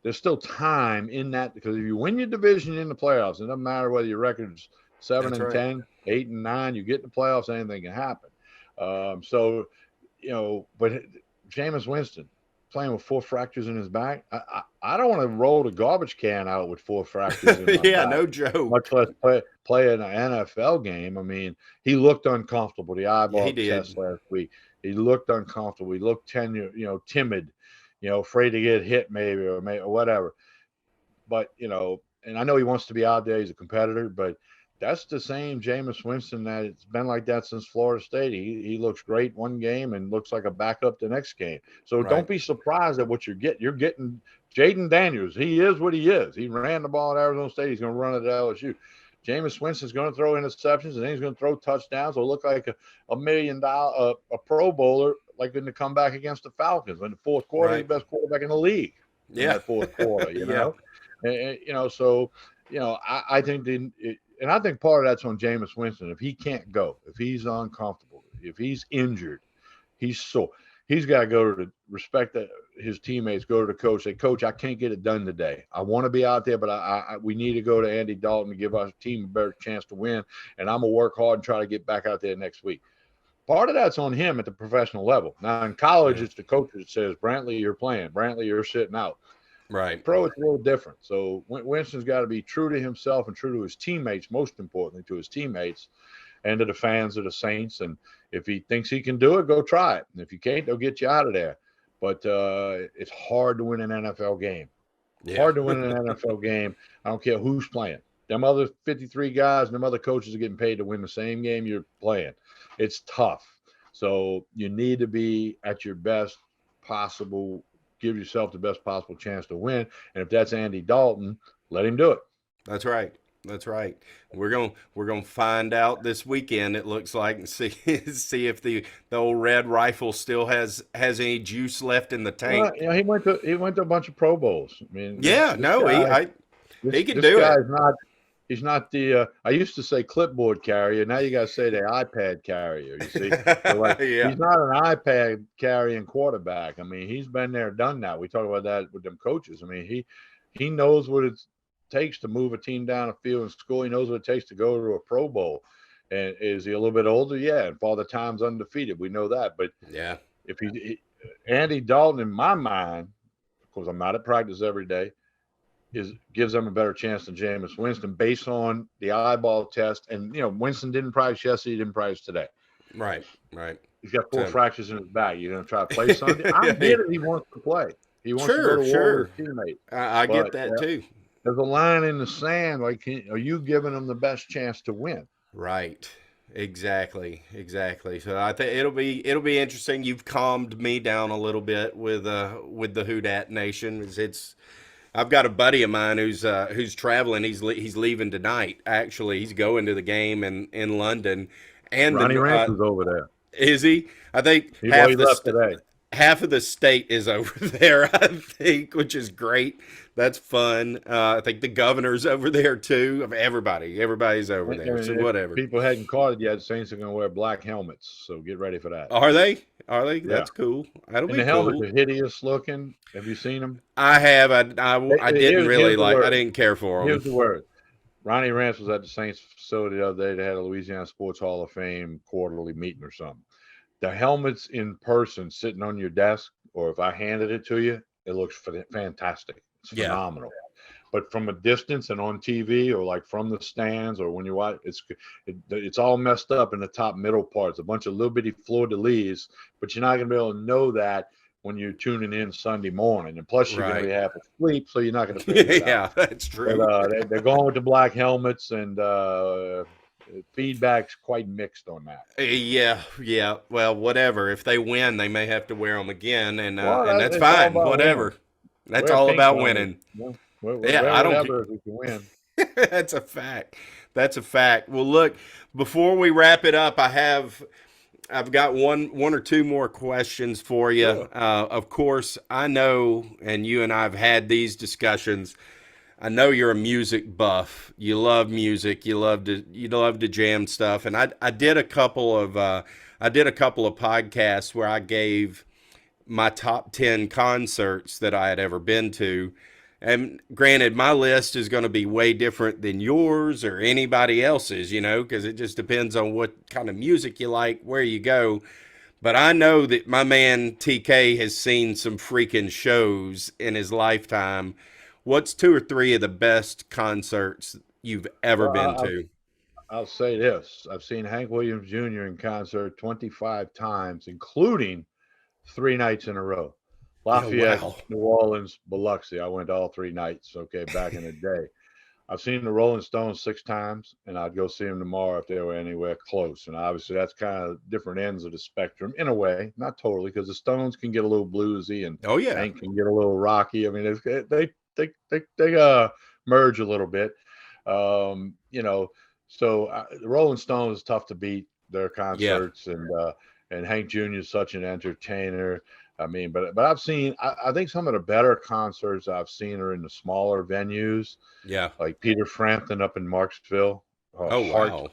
there's still time in that because if you win your division in the playoffs, it doesn't matter whether your record's seven that's and right. 10, 8-9. You get in the playoffs, anything can happen. So but Jameis Winston playing with four fractures in his back. I don't want to roll the garbage can out with four fractures in my Yeah, back, no much joke. less play in an NFL game. I mean, he looked uncomfortable. The Yeah, he eyeball test did. last week, he looked uncomfortable. He looked timid, afraid to get hit maybe or whatever. But and I know he wants to be out there. He's a competitor, but that's the same Jameis Winston that it's been like that since Florida State. He looks great one game and looks like a backup the next game. So Right, don't be surprised at what you're getting. You're getting Jaden Daniels. He is what he is. He ran the ball at Arizona State. He's going to run it at LSU. Jameis Winston's going to throw interceptions and then he's going to throw touchdowns. He'll look like a $1 million a Pro Bowler, like in the comeback against the Falcons in the fourth quarter. He's right. the best quarterback in the league in Yeah, that fourth quarter. yeah, So I think and I think part of that's on Jameis Winston. If he can't go, if he's uncomfortable, if he's injured, he's sore. He's got to go to respect that his teammates. Go to the coach. Say, Coach, I can't get it done today. I want to be out there, but we need to go to Andy Dalton to give our team a better chance to win. And I'm gonna work hard and try to get back out there next week. Part of that's on him at the professional level. Now in college, yeah, it's the coach that says, Brantley, you're playing. Brantley, you're sitting out. right. Pro, it's a little different. So Winston's got to be true to himself and true to his teammates, most importantly to his teammates and to the fans of the Saints. And if he thinks he can do it, go try it. And if you can't, they'll get you out of there. But it's hard to win an NFL game. Yeah, Hard to win an NFL game. I don't care who's playing. Them other 53 guys and them other coaches are getting paid to win the same game you're playing. It's tough. So you need to be at your best possible, give yourself the best possible chance to win. And if that's Andy Dalton, let him do it. that's right. That's right. We're gonna find out this weekend. It looks like and see see if the old red rifle still has any juice left in the Well, tank. he went to a bunch of Pro Bowls. I mean, Yeah, this no, guy he can this do guy it. is not He's not the. I used to say clipboard carrier. Now you got to say the iPad carrier. You see, so like Yeah. he's not an iPad carrying quarterback. I mean, he's been there, done that. We talk about that with them coaches. I mean, he knows what it takes to move a team down the field in school. He knows what it takes to go to a Pro Bowl. And is he a little bit older? Yeah. And Father Time's undefeated. We know that. But Yeah. if Andy Dalton, in my mind, of course, I'm not at practice every day, gives them a better chance than Jameis Winston based on the eyeball test. And Winston didn't practice yesterday, he didn't practice today. Right. Right. He's got 4 So, fractures in his back. You're going to try to play Sunday? I yeah, get it. He wants to play. He wants to go sure, to war with sure. his teammates. I get But that too. there's a line in the sand. Like, are you giving them the best chance to win? Right. Exactly. Exactly. So I think it'll be interesting. You've calmed me down a little bit with the Who Dat Nation. It's I've got a buddy of mine who's traveling. He's leaving tonight. Actually, he's going to the game in London, and Ronnie the Rance was over there. is he? I think He left today. half of the state is over there. I think, which is great. That's fun. I think the governor's over there too. Of everybody's over there. So If whatever. people hadn't caught it yet, Saints are going to wear black helmets. So get ready for that. Are they? Are they? Yeah. That's cool. That'll And be the helmets cool. are hideous looking. Have you seen them? I have. I didn't really Here's the like. I word. didn't care for Here's them. the word. Ronnie Rance was at the Saints facility the other day. They had a Louisiana Sports Hall of Fame quarterly meeting or something. The helmets in person sitting on your desk, or if I handed it to you, it looks fantastic. It's Yeah. phenomenal. But from a distance and on TV, or like from the stands, or when you watch, it's all messed up in the top middle parts. A bunch of little bitty fleur de lis, but you're not going to be able to know that when you're tuning in Sunday morning. And plus, you're going to be Right. half asleep, so you're not going to figure it out. Yeah, that's But true. they're going with the black helmets, and feedback's quite mixed on that. Yeah, yeah. Well, whatever. If they win, they may have to wear them again, Well, and that's it's all fine. about winning. Whatever. That's Wear all pink about helmets. winning. Wear Yeah, I don't. whatever if you can win. That's a fact. That's a fact. Well, look. Before we wrap it up, I've got one or two more questions for you. Sure. Of course, I know, and you and I have had these discussions. I know you're a music buff. You love music. You love to jam stuff. And I did a couple of podcasts where I gave my top 10 concerts that I had ever been to. And granted, my list is going to be way different than yours or anybody else's, because it just depends on what kind of music you like, where you go. But I know that my man TK has seen some freaking shows in his lifetime. What's two or three of the best concerts you've ever Well, been to? I'll say this. I've seen Hank Williams Jr. in concert 25 times, including 3 nights in a row. Yeah, Lafayette, wow. New Orleans, Biloxi. I went all 3 nights, okay, back in the day. I've seen the Rolling Stones 6 times, and I'd go see them tomorrow if they were anywhere close. And obviously, that's kind of different ends of the spectrum in a way, not totally, because the Stones can get a little bluesy and Oh yeah. Hank can get a little rocky. I mean, they merge a little bit, you know. So the Rolling Stones is tough to beat their Yeah. concerts, and Hank Jr. is such an entertainer. I mean, but I've seen I think some of the better concerts I've seen are in the smaller venues, Yeah. like Peter Frampton up in Marksville, Oh wow.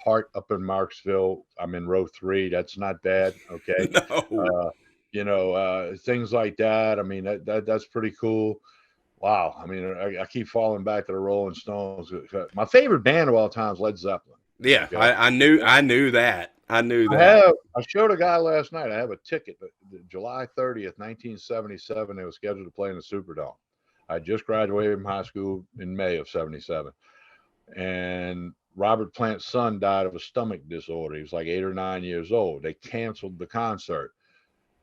Heart up in Marksville. I'm in row 3. That's not bad. Okay. No. Uh, things like that. I mean, that's pretty cool. Wow. I mean, I keep falling back to the Rolling Stones. My favorite band of all time is Led Zeppelin. Yeah, Okay. I knew that. I knew that. I showed a guy last night. I have a ticket. July 30th, 1977. They were scheduled to play in the Superdome. I just graduated from high school in May of 77. And Robert Plant's son died of a stomach disorder. He was like 8 or 9 years old. They canceled the concert.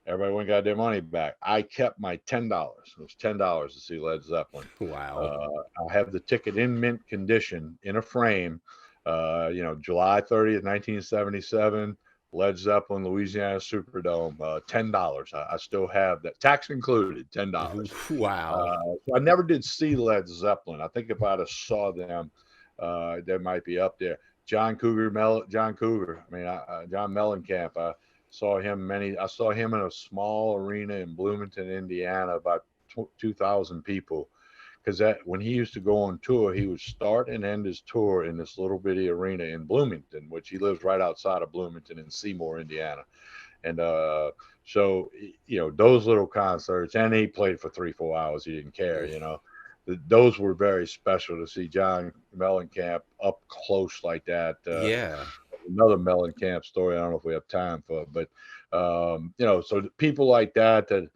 Everybody went and got their money back. I kept my $10. It was $10 to see Led Zeppelin. Wow. I have the ticket in mint condition in a frame. July 30th, 1977, Led Zeppelin, Louisiana Superdome, $10. I still have that, tax included, $10. Wow. So I never did see Led Zeppelin. I think if I'd have saw them, they might be up there. John Cougar. I mean, John Mellencamp. I saw him in a small arena in Bloomington, Indiana, about 2,000 people. because that when he used to go on tour, he would start and end his tour in this little bitty arena in Bloomington, which he lives right outside of Bloomington in Seymour, Indiana. And so, those little concerts, and he played for 3-4 hours. He didn't care, Those were very special to see John Mellencamp up close like that. Yeah. Another Mellencamp story. I don't know if we have time for it, but so people like that, the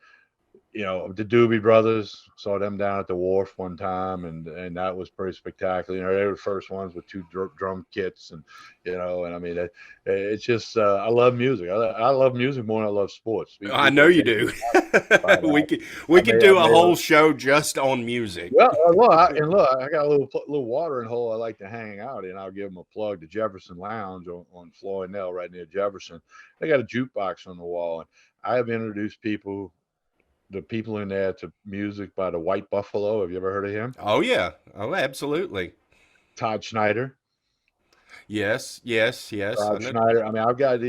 Doobie Brothers, saw them down at the wharf one time, and that was pretty spectacular. They were the first ones with two drum kits, and and I mean, it's just I love music. I love music more than I love sports. I know you do. we could do a whole show just on music. Well, look, I got a little watering hole I like to hang out in. I'll give them a plug. The Jefferson Lounge on Floydell, right near Jefferson. They got a jukebox on the wall, and I have introduced the people in there to music by the White Buffalo. Have you ever heard of him? Oh yeah. Oh, absolutely. Todd Schneider. Yes. Todd Schneider. I mean, I've got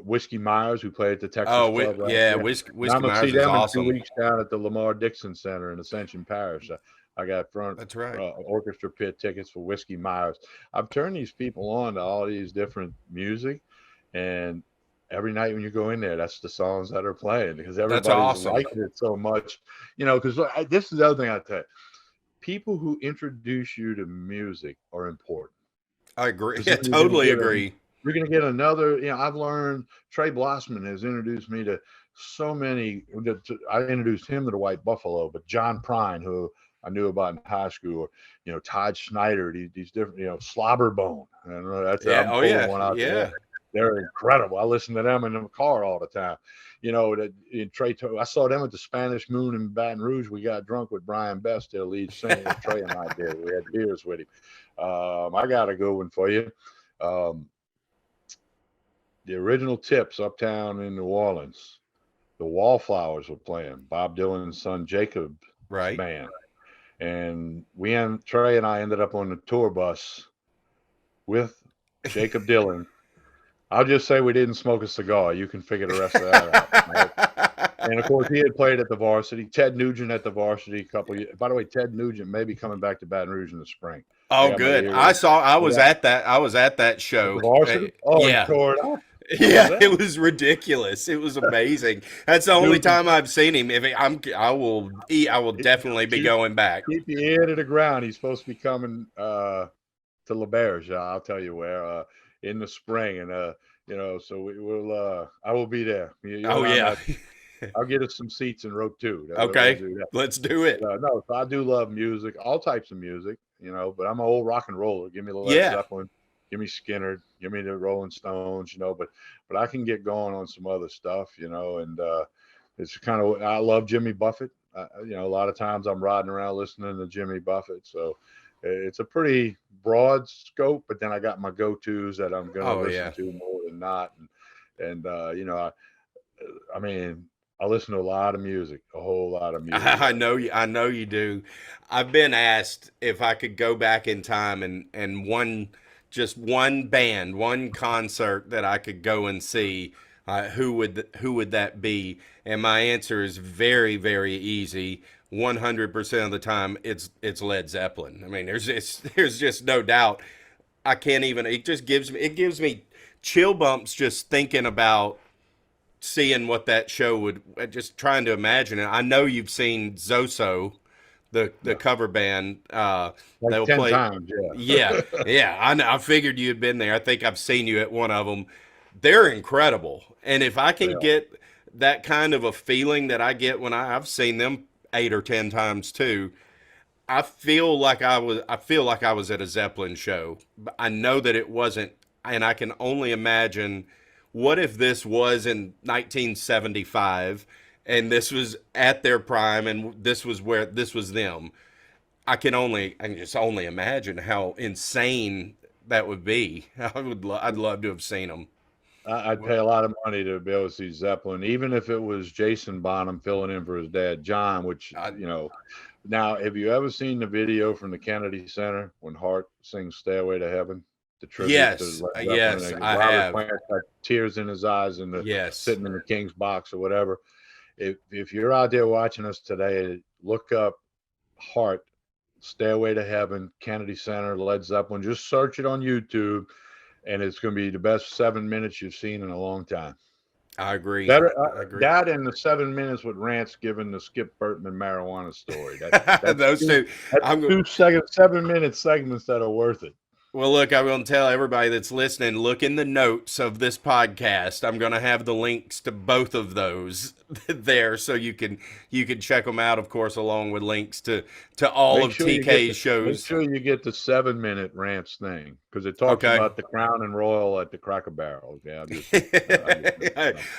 Whiskey Myers, who played at the Texas Club. Right yeah, there. Whiskey I'm gonna see Myers is them awesome. in 2 weeks down at the Lamar Dixon Center in Ascension Parish. I got front. That's right. Orchestra pit tickets for Whiskey Myers. I've turned these people on to all these different music, and every night when you go in there, that's the songs that are playing because everybody's awesome. liking it so much. Because this is the other thing I tell you. People who introduce you to music are important. I agree. Yeah, totally agree. You're going to get another, I've learned Trey Blossman has introduced me to so many. I introduced him to the White Buffalo, but John Prine, who I knew about in high school, or Todd Schneider, these different, Slobberbone. That's one out there. They're incredible. I listen to them in the car all the time. I saw them at the Spanish Moon in Baton Rouge. We got drunk with Brian Best, their lead singer. Trey and I did. We had beers with him. I got a good one for you. The original Tips uptown in New Orleans. The Wallflowers were playing. Bob Dylan's son Jacob band. And Trey and I ended up on the tour bus with Jacob Dylan. I'll just say we didn't smoke a cigar. You can figure the rest of that out. Right? And of course, he had played at the Varsity. Ted Nugent at the Varsity a couple of years. By the way, Ted Nugent may be coming back to Baton Rouge in the spring. Oh, good. I was at that show. The Varsity? Oh, yeah. Yeah, it was ridiculous. It was amazing. That's the only time I've seen him. I will definitely be going back. Keep your ear to the ground. He's supposed to be coming to LaBerge. I'll tell you where. In the spring, and so we will. I will be there. I'll get us some seats in row 2. Okay, let's do it. No, so I do love music, all types of music, but I'm an old rock and roller. Give me Led Zeppelin, give me Skinner, give me the Rolling Stones, but I can get going on some other stuff, and it's kind of, I love Jimmy Buffett. A lot of times I'm riding around listening to Jimmy Buffett, so it's a pretty broad scope, but then I got my go-tos that I'm going to listen to more than not. And I mean, I listen to a lot of music, a whole lot of music. I know you do. I've been asked if I could go back in time and one band, one concert that I could go and see, who would that be? And my answer is very, very easy. 100% of the time, it's Led Zeppelin. I mean, there's just no doubt. I can't even. It gives me chill bumps just thinking about seeing what that show would. Just trying to imagine it. I know you've seen Zoso, the cover band. Like 10 times, yeah. I figured you had been there. I think I've seen you at one of them. They're incredible, and if I can get that kind of a feeling that I get when I've seen them 8 or 10 times too, I feel like I was at a Zeppelin show. I know that it wasn't, and I can only imagine what if this was in 1975 and this was at their prime and this was them. I can just only imagine how insane that would be. I'd love to have seen them. I'd pay a lot of money to be able to see Zeppelin, even if it was Jason Bonham filling in for his dad, John, which, Now, have you ever seen the video from the Kennedy Center when Hart sings Stairway to Heaven? The tribute to Led Zeppelin? Yes, and I Robert have. Plant got tears in his eyes and sitting in the King's box or whatever. If you're out there watching us today, look up Hart Stairway to Heaven, Kennedy Center, Led Zeppelin. Just search it on YouTube, and it's going to be the best 7 minutes you've seen in a long time. I agree. That I agree. that and the 7 minutes with Rance giving the Skip Burtman marijuana story. That's Those two. that's I'm 2 second 7 minute segments that are worth it. Well, look, I'm going to tell everybody that's listening, look in the notes of this podcast. I'm going to have the links to both of those there so you can check them out, of course, along with links to all Make of sure you TK's make shows. sure you get the 7 minute Rance thing because it talks Okay. about the Crown and Royal at the Cracker Barrel. Okay,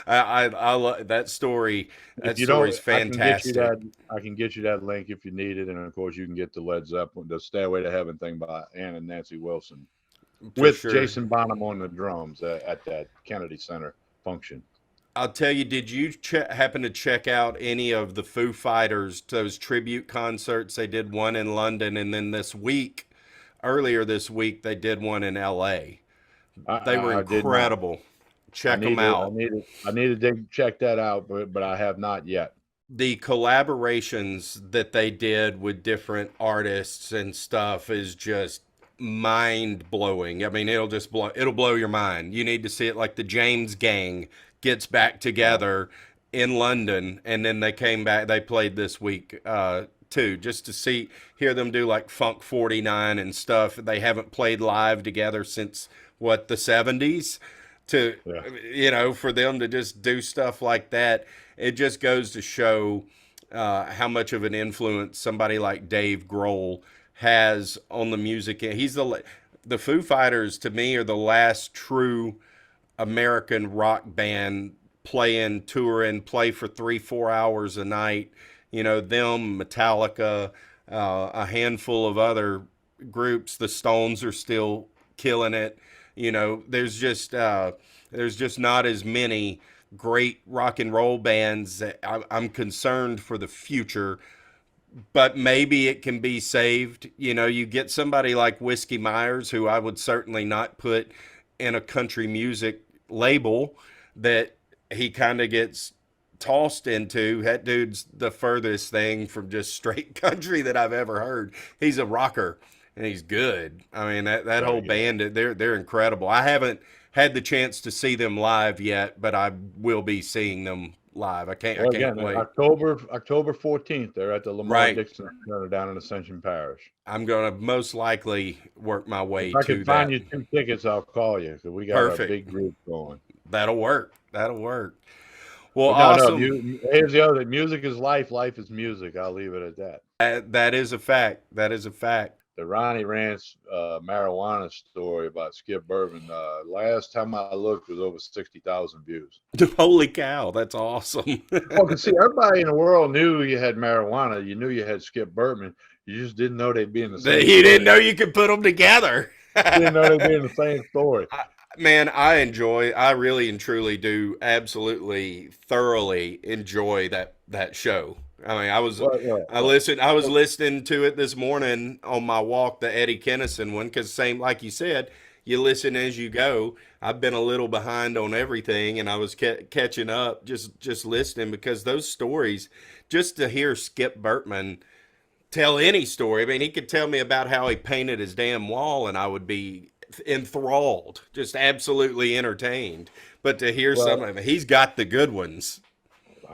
That story. That if you don't, story's fantastic. I can get you that link if you need it, and of course you can get the Led Zeppelin, the Stairway to Heaven thing by Ann and Nancy Wilson, For with sure. Jason Bonham on the drums at that Kennedy Center function. I'll tell you, did you happen to check out any of the Foo Fighters, those tribute concerts? They did one in London, and then earlier this week, they did one in LA. They were I did not. incredible. Check them out. I need to check that out, but I have not yet. The collaborations that they did with different artists and stuff is just mind blowing. I mean, it'll blow your mind. You need to see it. Like the James Gang gets back together in London, and then they came back. They played this week too, just to hear them do like Funk 49 and stuff. They haven't played live together since what, the 70s. For them to just do stuff like that, it just goes to show how much of an influence somebody like Dave Grohl has on the music. He's the Foo Fighters, to me, are the last true American rock band touring, play for 3-4 hours a night. Them, Metallica, a handful of other groups. The Stones are still killing it. There's just not as many great rock and roll bands. I'm concerned for the future, but maybe it can be saved. You get somebody like Whiskey Myers, who I would certainly not put in a country music label, that he kind of gets tossed into. That dude's the furthest thing from just straight country that I've ever heard. He's a rocker, and he's good. I mean, that whole band, they're incredible. I haven't had the chance to see them live yet, but I will be seeing them live. I can't wait. October 14th, they're at the Lamar Right. Dixon Center down in Ascension Parish. I'm going to most likely work my way If I to can that. find you 2 tickets, I'll call you because we got Perfect. a big group going. That'll work. Well, No, awesome. Here's the other thing. Music is life. Life is music. I'll leave it at that. That is a fact. The Ronnie Rance marijuana story about Skip Bourbon, last time I looked, was over 60,000 views. Holy cow, that's awesome. Well, see, everybody in the world knew you had marijuana. You knew you had Skip Bourbon. You just didn't know they'd be in the same You didn't know you could put them together. You didn't know they'd be in the same story. Man, I really and truly do absolutely thoroughly enjoy that show. I mean, I was listening to it this morning on my walk, the Eddie Kennison one, because same like you said, you listen as you go. I've been a little behind on everything, and I was catching up, just listening, because those stories, just to hear Skip Burtman tell any story. I mean, he could tell me about how he painted his damn wall, and I would be enthralled, just absolutely entertained. But to hear some of it, he's got the good ones.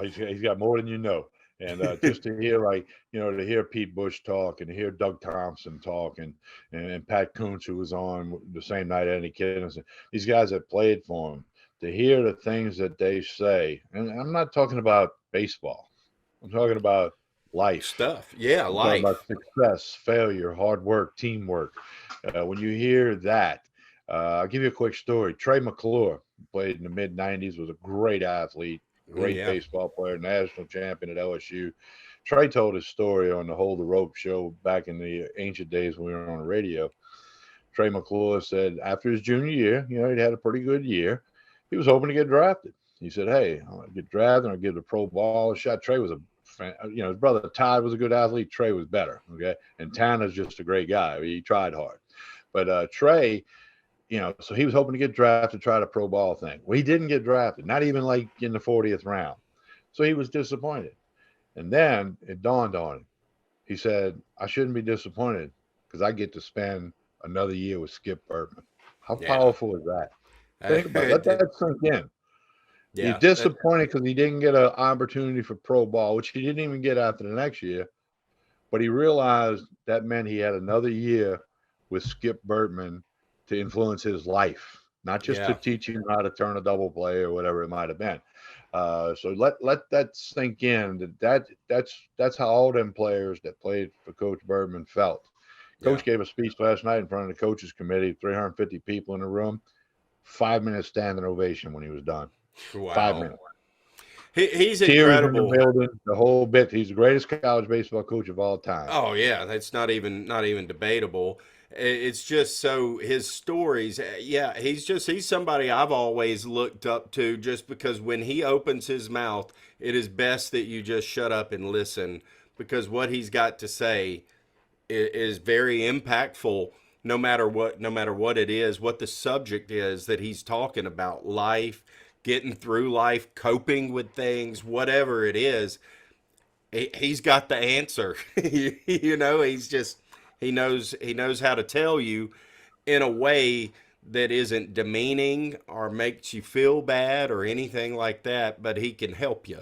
He's got more than you know. And just to hear, to hear Pete Bush talk, and to hear Doug Thompson talk, and Pat Kuntz, who was on the same night, Eddie Kennison, these guys that played for him, to hear the things that they say. And I'm not talking about baseball. I'm talking about life stuff. Yeah, life. About success, failure, hard work, teamwork. When you hear that, I'll give you a quick story. Trey McClure played in the mid-'90s, was a great athlete. Great baseball player, national champion at LSU. Trey told his story on the Hold the Rope show back in the ancient days when we were on the radio. Trey McClure said after his junior year, he'd had a pretty good year. He was hoping to get drafted. He said, "Hey, I want to get drafted. I'll give the pro ball a shot." Trey was his brother Todd was a good athlete. Trey was better. Okay. And Tanner's just a great guy. He tried hard. But Trey, so he was hoping to get drafted, try the pro ball thing. Well, he didn't get drafted, not even like in the 40th round. So he was disappointed. And then it dawned on him. He said, I shouldn't be disappointed because I get to spend another year with Skip Bertman. How Yeah. powerful is that? Think about it. Let that sink in. He's Yeah. disappointed because he didn't get an opportunity for pro ball, which he didn't even get after the next year. But he realized that meant he had another year with Skip Bertman to influence his life, not just to Yeah. teach him how to turn a double play or whatever it might have been. So let that sink in. That's how all them players that played for Coach Bertman felt. Yeah. Coach gave a speech last night in front of the coaches committee, 350 people in the room. 5 minutes standing ovation when he was done. Five Wow. minutes. He's Tears in the incredible. building, the whole bit. He's the greatest college baseball coach of all time. Oh yeah, that's not even debatable. It's just so his stories. Yeah, he's somebody I've always looked up to just because when he opens his mouth, it is best that you just shut up and listen because what he's got to say is very impactful no matter what it is, what the subject is that he's talking about, life, getting through life, coping with things, whatever it is he's got the answer. He's just he knows how to tell you in a way that isn't demeaning or makes you feel bad or anything like that, but he can help you.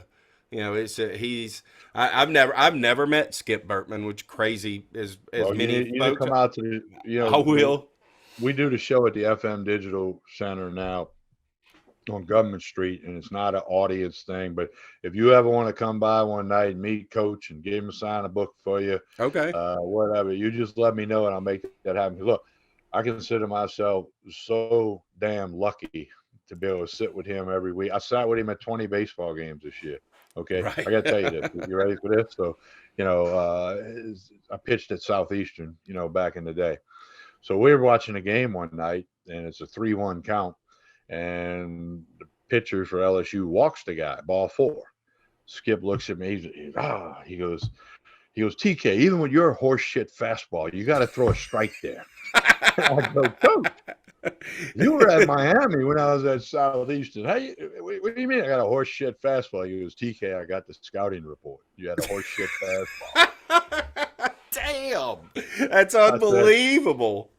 It's he's I've never met Skip Bertman, which crazy as Well, many you need to folks. come out to the, I will. we do the show at the FM Digital Center now on Government Street, and it's not an audience thing. But if you ever want to come by one night and meet Coach and get him to sign a book for you, Okay. whatever, you just let me know and I'll make that happen. Look, I consider myself so damn lucky to be able to sit with him every week. I sat with him at 20 baseball games this year. Okay, Right. I got to tell you this. You ready for this? So, I pitched at Southeastern, back in the day. So we were watching a game one night, and it's a 3-1 count, and the pitcher for LSU walks the guy, ball four. Skip looks at me. He goes, TK, even with your horse shit fastball, you got to throw a strike there. I go, Coach, you were at Miami when I was at Southeastern. Hey, what do you mean I got a horse shit fastball? He goes, TK, I got the scouting report. You had a horse shit fastball. Damn, that's I said, unbelievable.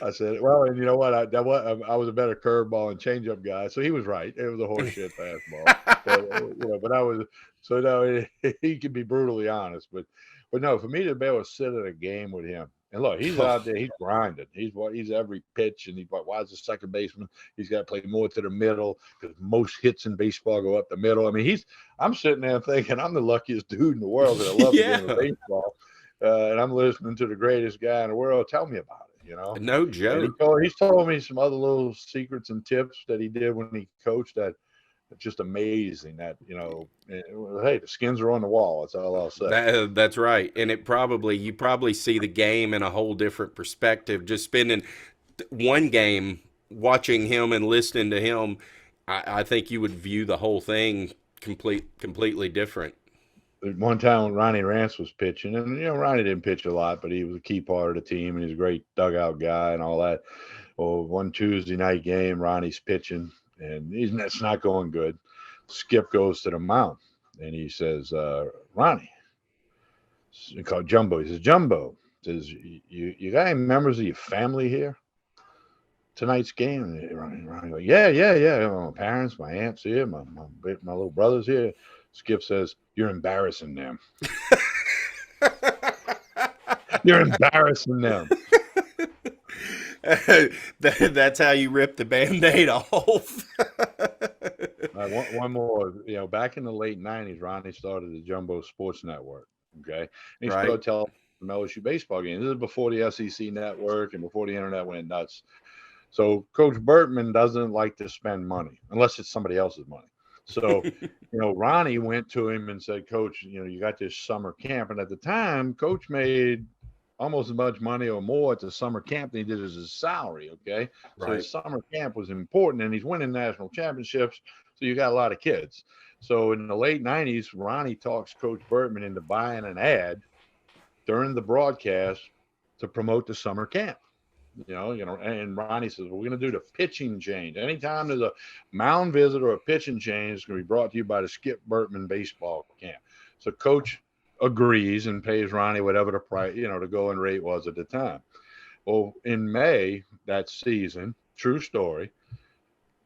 I said, well, and you know what? I was a better curveball and changeup guy, so he was right. It was a horseshit fastball, but but I was so no. He can be brutally honest, but no, for me to be able to sit at a game with him and look, he's out there, he's grinding. He's every pitch, and why is the second baseman? He's got to play more to the middle because most hits in baseball go up the middle. I mean, I'm sitting there thinking I'm the luckiest dude in the world that I love the game of Yeah, baseball. And I'm listening to the greatest guy in the world tell me about it. no And joke. he's told me some other little secrets and tips that he did when he coached that it's just amazing that, hey, the skins are on the wall. That's all I'll say. That's right, and you probably see the game in a whole different perspective. Just spending one game watching him and listening to him, I think you would view the whole thing completely different. One time when Ronnie Rance was pitching, and Ronnie didn't pitch a lot, but he was a key part of the team, and he's a great dugout guy and all that. Well, one Tuesday night game, Ronnie's pitching, and it's not going good. Skip goes to the mound, and he says, Ronnie, he called Jumbo. He says, Jumbo, says, you got any members of your family here tonight's game? And Ronnie goes, yeah. My parents, my aunts here, my little brother's here. Skip says, you're embarrassing them. You're embarrassing them. That's how you rip the band-aid off. One more. Back in the late '90s, Ronnie started the Jumbo Sports Network. Okay, and he Right. started telling them LSU baseball games. This is before the SEC network and before the internet went nuts. So Coach Bertman doesn't like to spend money unless it's somebody else's money. So, Ronnie went to him and said, Coach, you got this summer camp. And at the time, Coach made almost as much money or more at the summer camp than he did as his salary. Okay. So Right. his summer camp was important, and he's winning national championships. So you got a lot of kids. So in the late '90s, Ronnie talks Coach Bertman into buying an ad during the broadcast to promote the summer camp. And Ronnie says, well, we're going to do the pitching change. Anytime there's a mound visit or a pitching change, it's going to be brought to you by the Skip Bertman baseball camp. So Coach agrees and pays Ronnie whatever the price, the going rate was at the time. Well, in May that season, true story,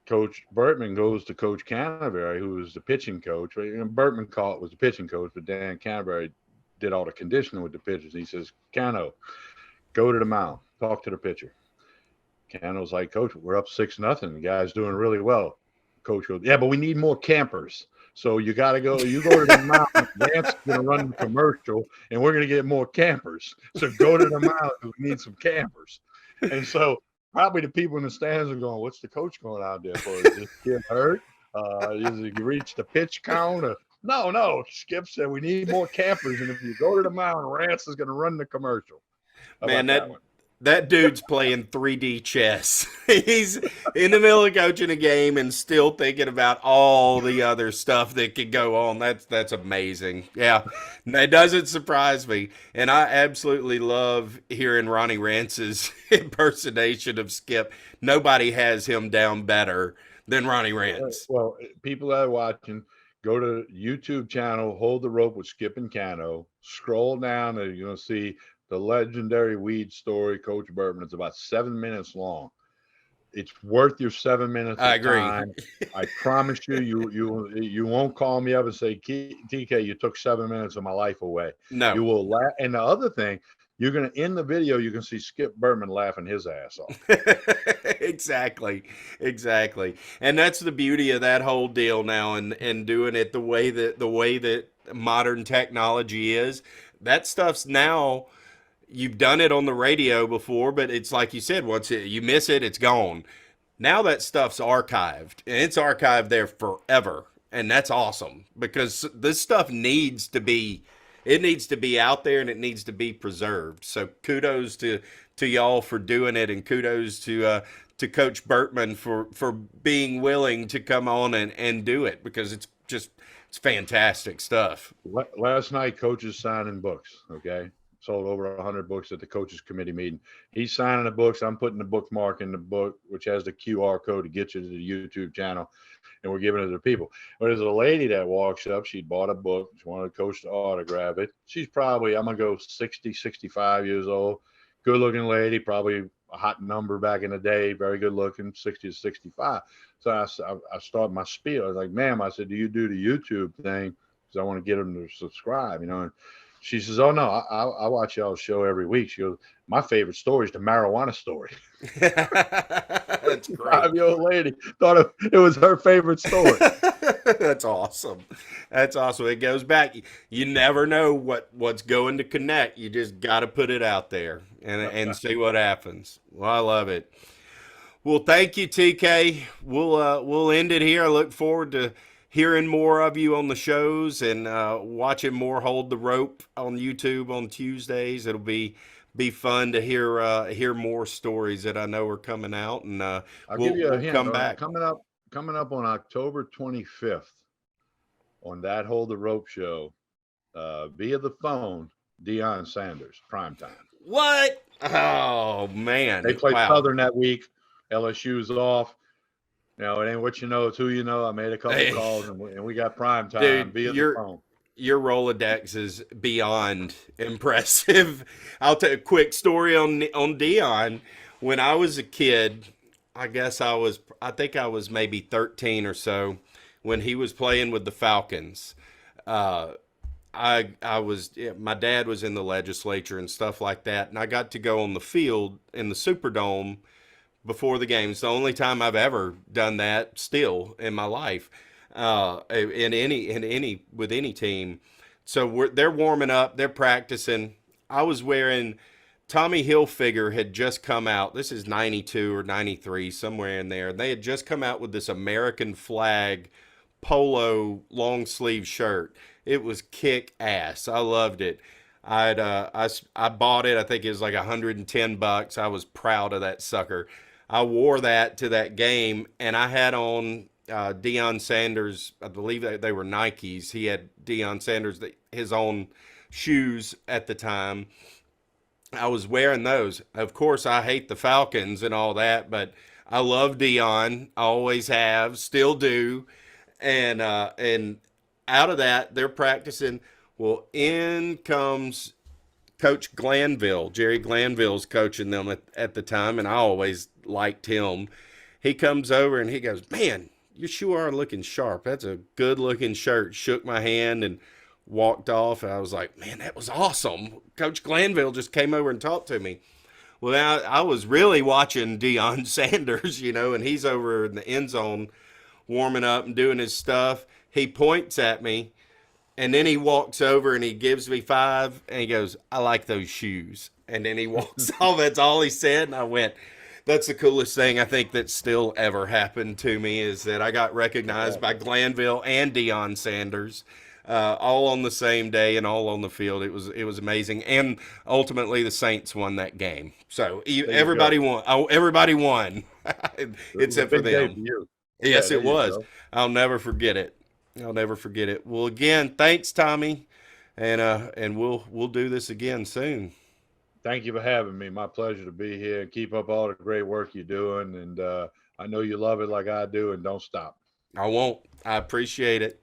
Coach Bertman goes to Coach Canterbury, who was the pitching coach. Right? And Bertman was the pitching coach, but Dan Canterbury did all the conditioning with the pitchers. He says, Cano, go to the mound, talk to the pitcher. Cano's like, Coach, we're up 6-0. The guy's doing really well. Coach goes, yeah, but we need more campers. So you got to go. You go to the mound. Lance is going to run the commercial, and we're going to get more campers. So go to the mound because we need some campers. And so probably the people in the stands are going, "What's the coach going out there for? Is this kid hurt? Is he reached the pitch count?" No. Skip said we need more campers, and if you go to the mound, Lance is going to run the commercial. How Man, about that one? that dude's playing 3D chess. He's in the middle of coaching a game and still thinking about all the other stuff that could go on. That's amazing. Yeah, that doesn't surprise me. And I absolutely love hearing Ronnie Rance's impersonation of Skip. Nobody has him down better than Ronnie Rance. Well, people that are watching, go to YouTube channel, Hold the Rope with Skip and Cano. Scroll down and you're going to see the legendary weed story, Coach Bertman. It's about 7 minutes long. It's worth your 7 minutes I of agree. time. I promise you won't call me up and say, TK, you took 7 minutes of my life away. No. You will laugh. And the other thing, you're going to end the video, you can see Skip Bertman laughing his ass off. Exactly. And that's the beauty of that whole deal now, and doing it the way that modern technology is. That stuff's now. You've done it on the radio before, but it's like you said, once you miss it, it's gone. Now that stuff's archived, and it's archived there forever, and that's awesome because this stuff needs to be out there and it needs to be preserved. So kudos to y'all for doing it, and kudos to Coach Bertman for being willing to come on and do it, because it's fantastic stuff. Last night, coaches signing books. Okay. Sold over 100 books at the coaches committee meeting. He's signing the books. I'm putting the bookmark in the book, which has the QR code to get you to the YouTube channel, and we're giving it to the people. But there's a lady that walks up. She bought a book. She wanted the coach to autograph it. She's probably, I'm going to go 60, 65 years old. Good looking lady, probably a hot number back in the day. Very good looking, 60 to 65. So I started my spiel. I was like, ma'am, I said, do you do the YouTube thing? Because I want to get them to subscribe, And she says, "Oh no, I watch y'all's show every week." She goes, "My favorite story is the marijuana story." That's great. 5-year-old lady thought it was her favorite story. That's awesome. It goes back. You never know what's going to connect. You just got to put it out there and see what happens. Well, I love it. Well, thank you, TK. We'll end it here. I look forward to hearing more of you on the shows and watching more Hold the Rope on YouTube on Tuesdays. It'll be fun to hear more stories that I know are coming out, and I'll give you a hint. Come back. Coming up on October 25th on that Hold the Rope show, via the phone, Deion Sanders, primetime. What? Oh man! They play Southern that week. LSU's off. It ain't what you know, it's who you know. I made a couple calls, and we got prime time via the phone. Your Rolodex is beyond impressive. I'll tell you a quick story on Deion. When I was a kid, I think I was maybe 13 or so when he was playing with the Falcons. My dad was in the legislature and stuff like that, and I got to go on the field in the Superdome before the game. It's the only time I've ever done that still in my life, with any team. So they're warming up, they're practicing. I was wearing Tommy Hilfiger had just come out. This is 92 or 93, somewhere in there. They had just come out with this American flag polo long sleeve shirt. It was kick ass. I loved it. I bought it. I think it was like $110. I was proud of that sucker. I wore that to that game, and I had on Deion Sanders. I believe that they were Nikes. He had Deion Sanders, his own shoes at the time. I was wearing those. Of course, I hate the Falcons and all that, but I love Deion. I always have, still do. And out of that, they're practicing. Well, in comes Coach Glanville. Jerry Glanville's coaching them at the time, and I always liked him. He comes over and he goes, "Man, you sure are looking sharp. That's a good looking shirt." Shook my hand and walked off. And I was like, "Man, that was awesome." Coach Glanville just came over and talked to me. Well, now I was really watching Deion Sanders, and he's over in the end zone warming up and doing his stuff. He points at me, and then he walks over and he gives me five, and he goes, "I like those shoes." And then he walks off. That's all he said. And I went, that's the coolest thing I think that still ever happened to me, is that I got recognized by Glanville and Deion Sanders, all on the same day and all on the field. It was amazing, and ultimately the Saints won that game. So everybody won. Oh, everybody won, except for them. Yes, it was. I'll never forget it. I'll never forget it. Well, again, thanks, Tommy, and we'll do this again soon. Thank you for having me. My pleasure to be here. Keep up all the great work you're doing, and I know you love it like I do, and don't stop. I won't. I appreciate it.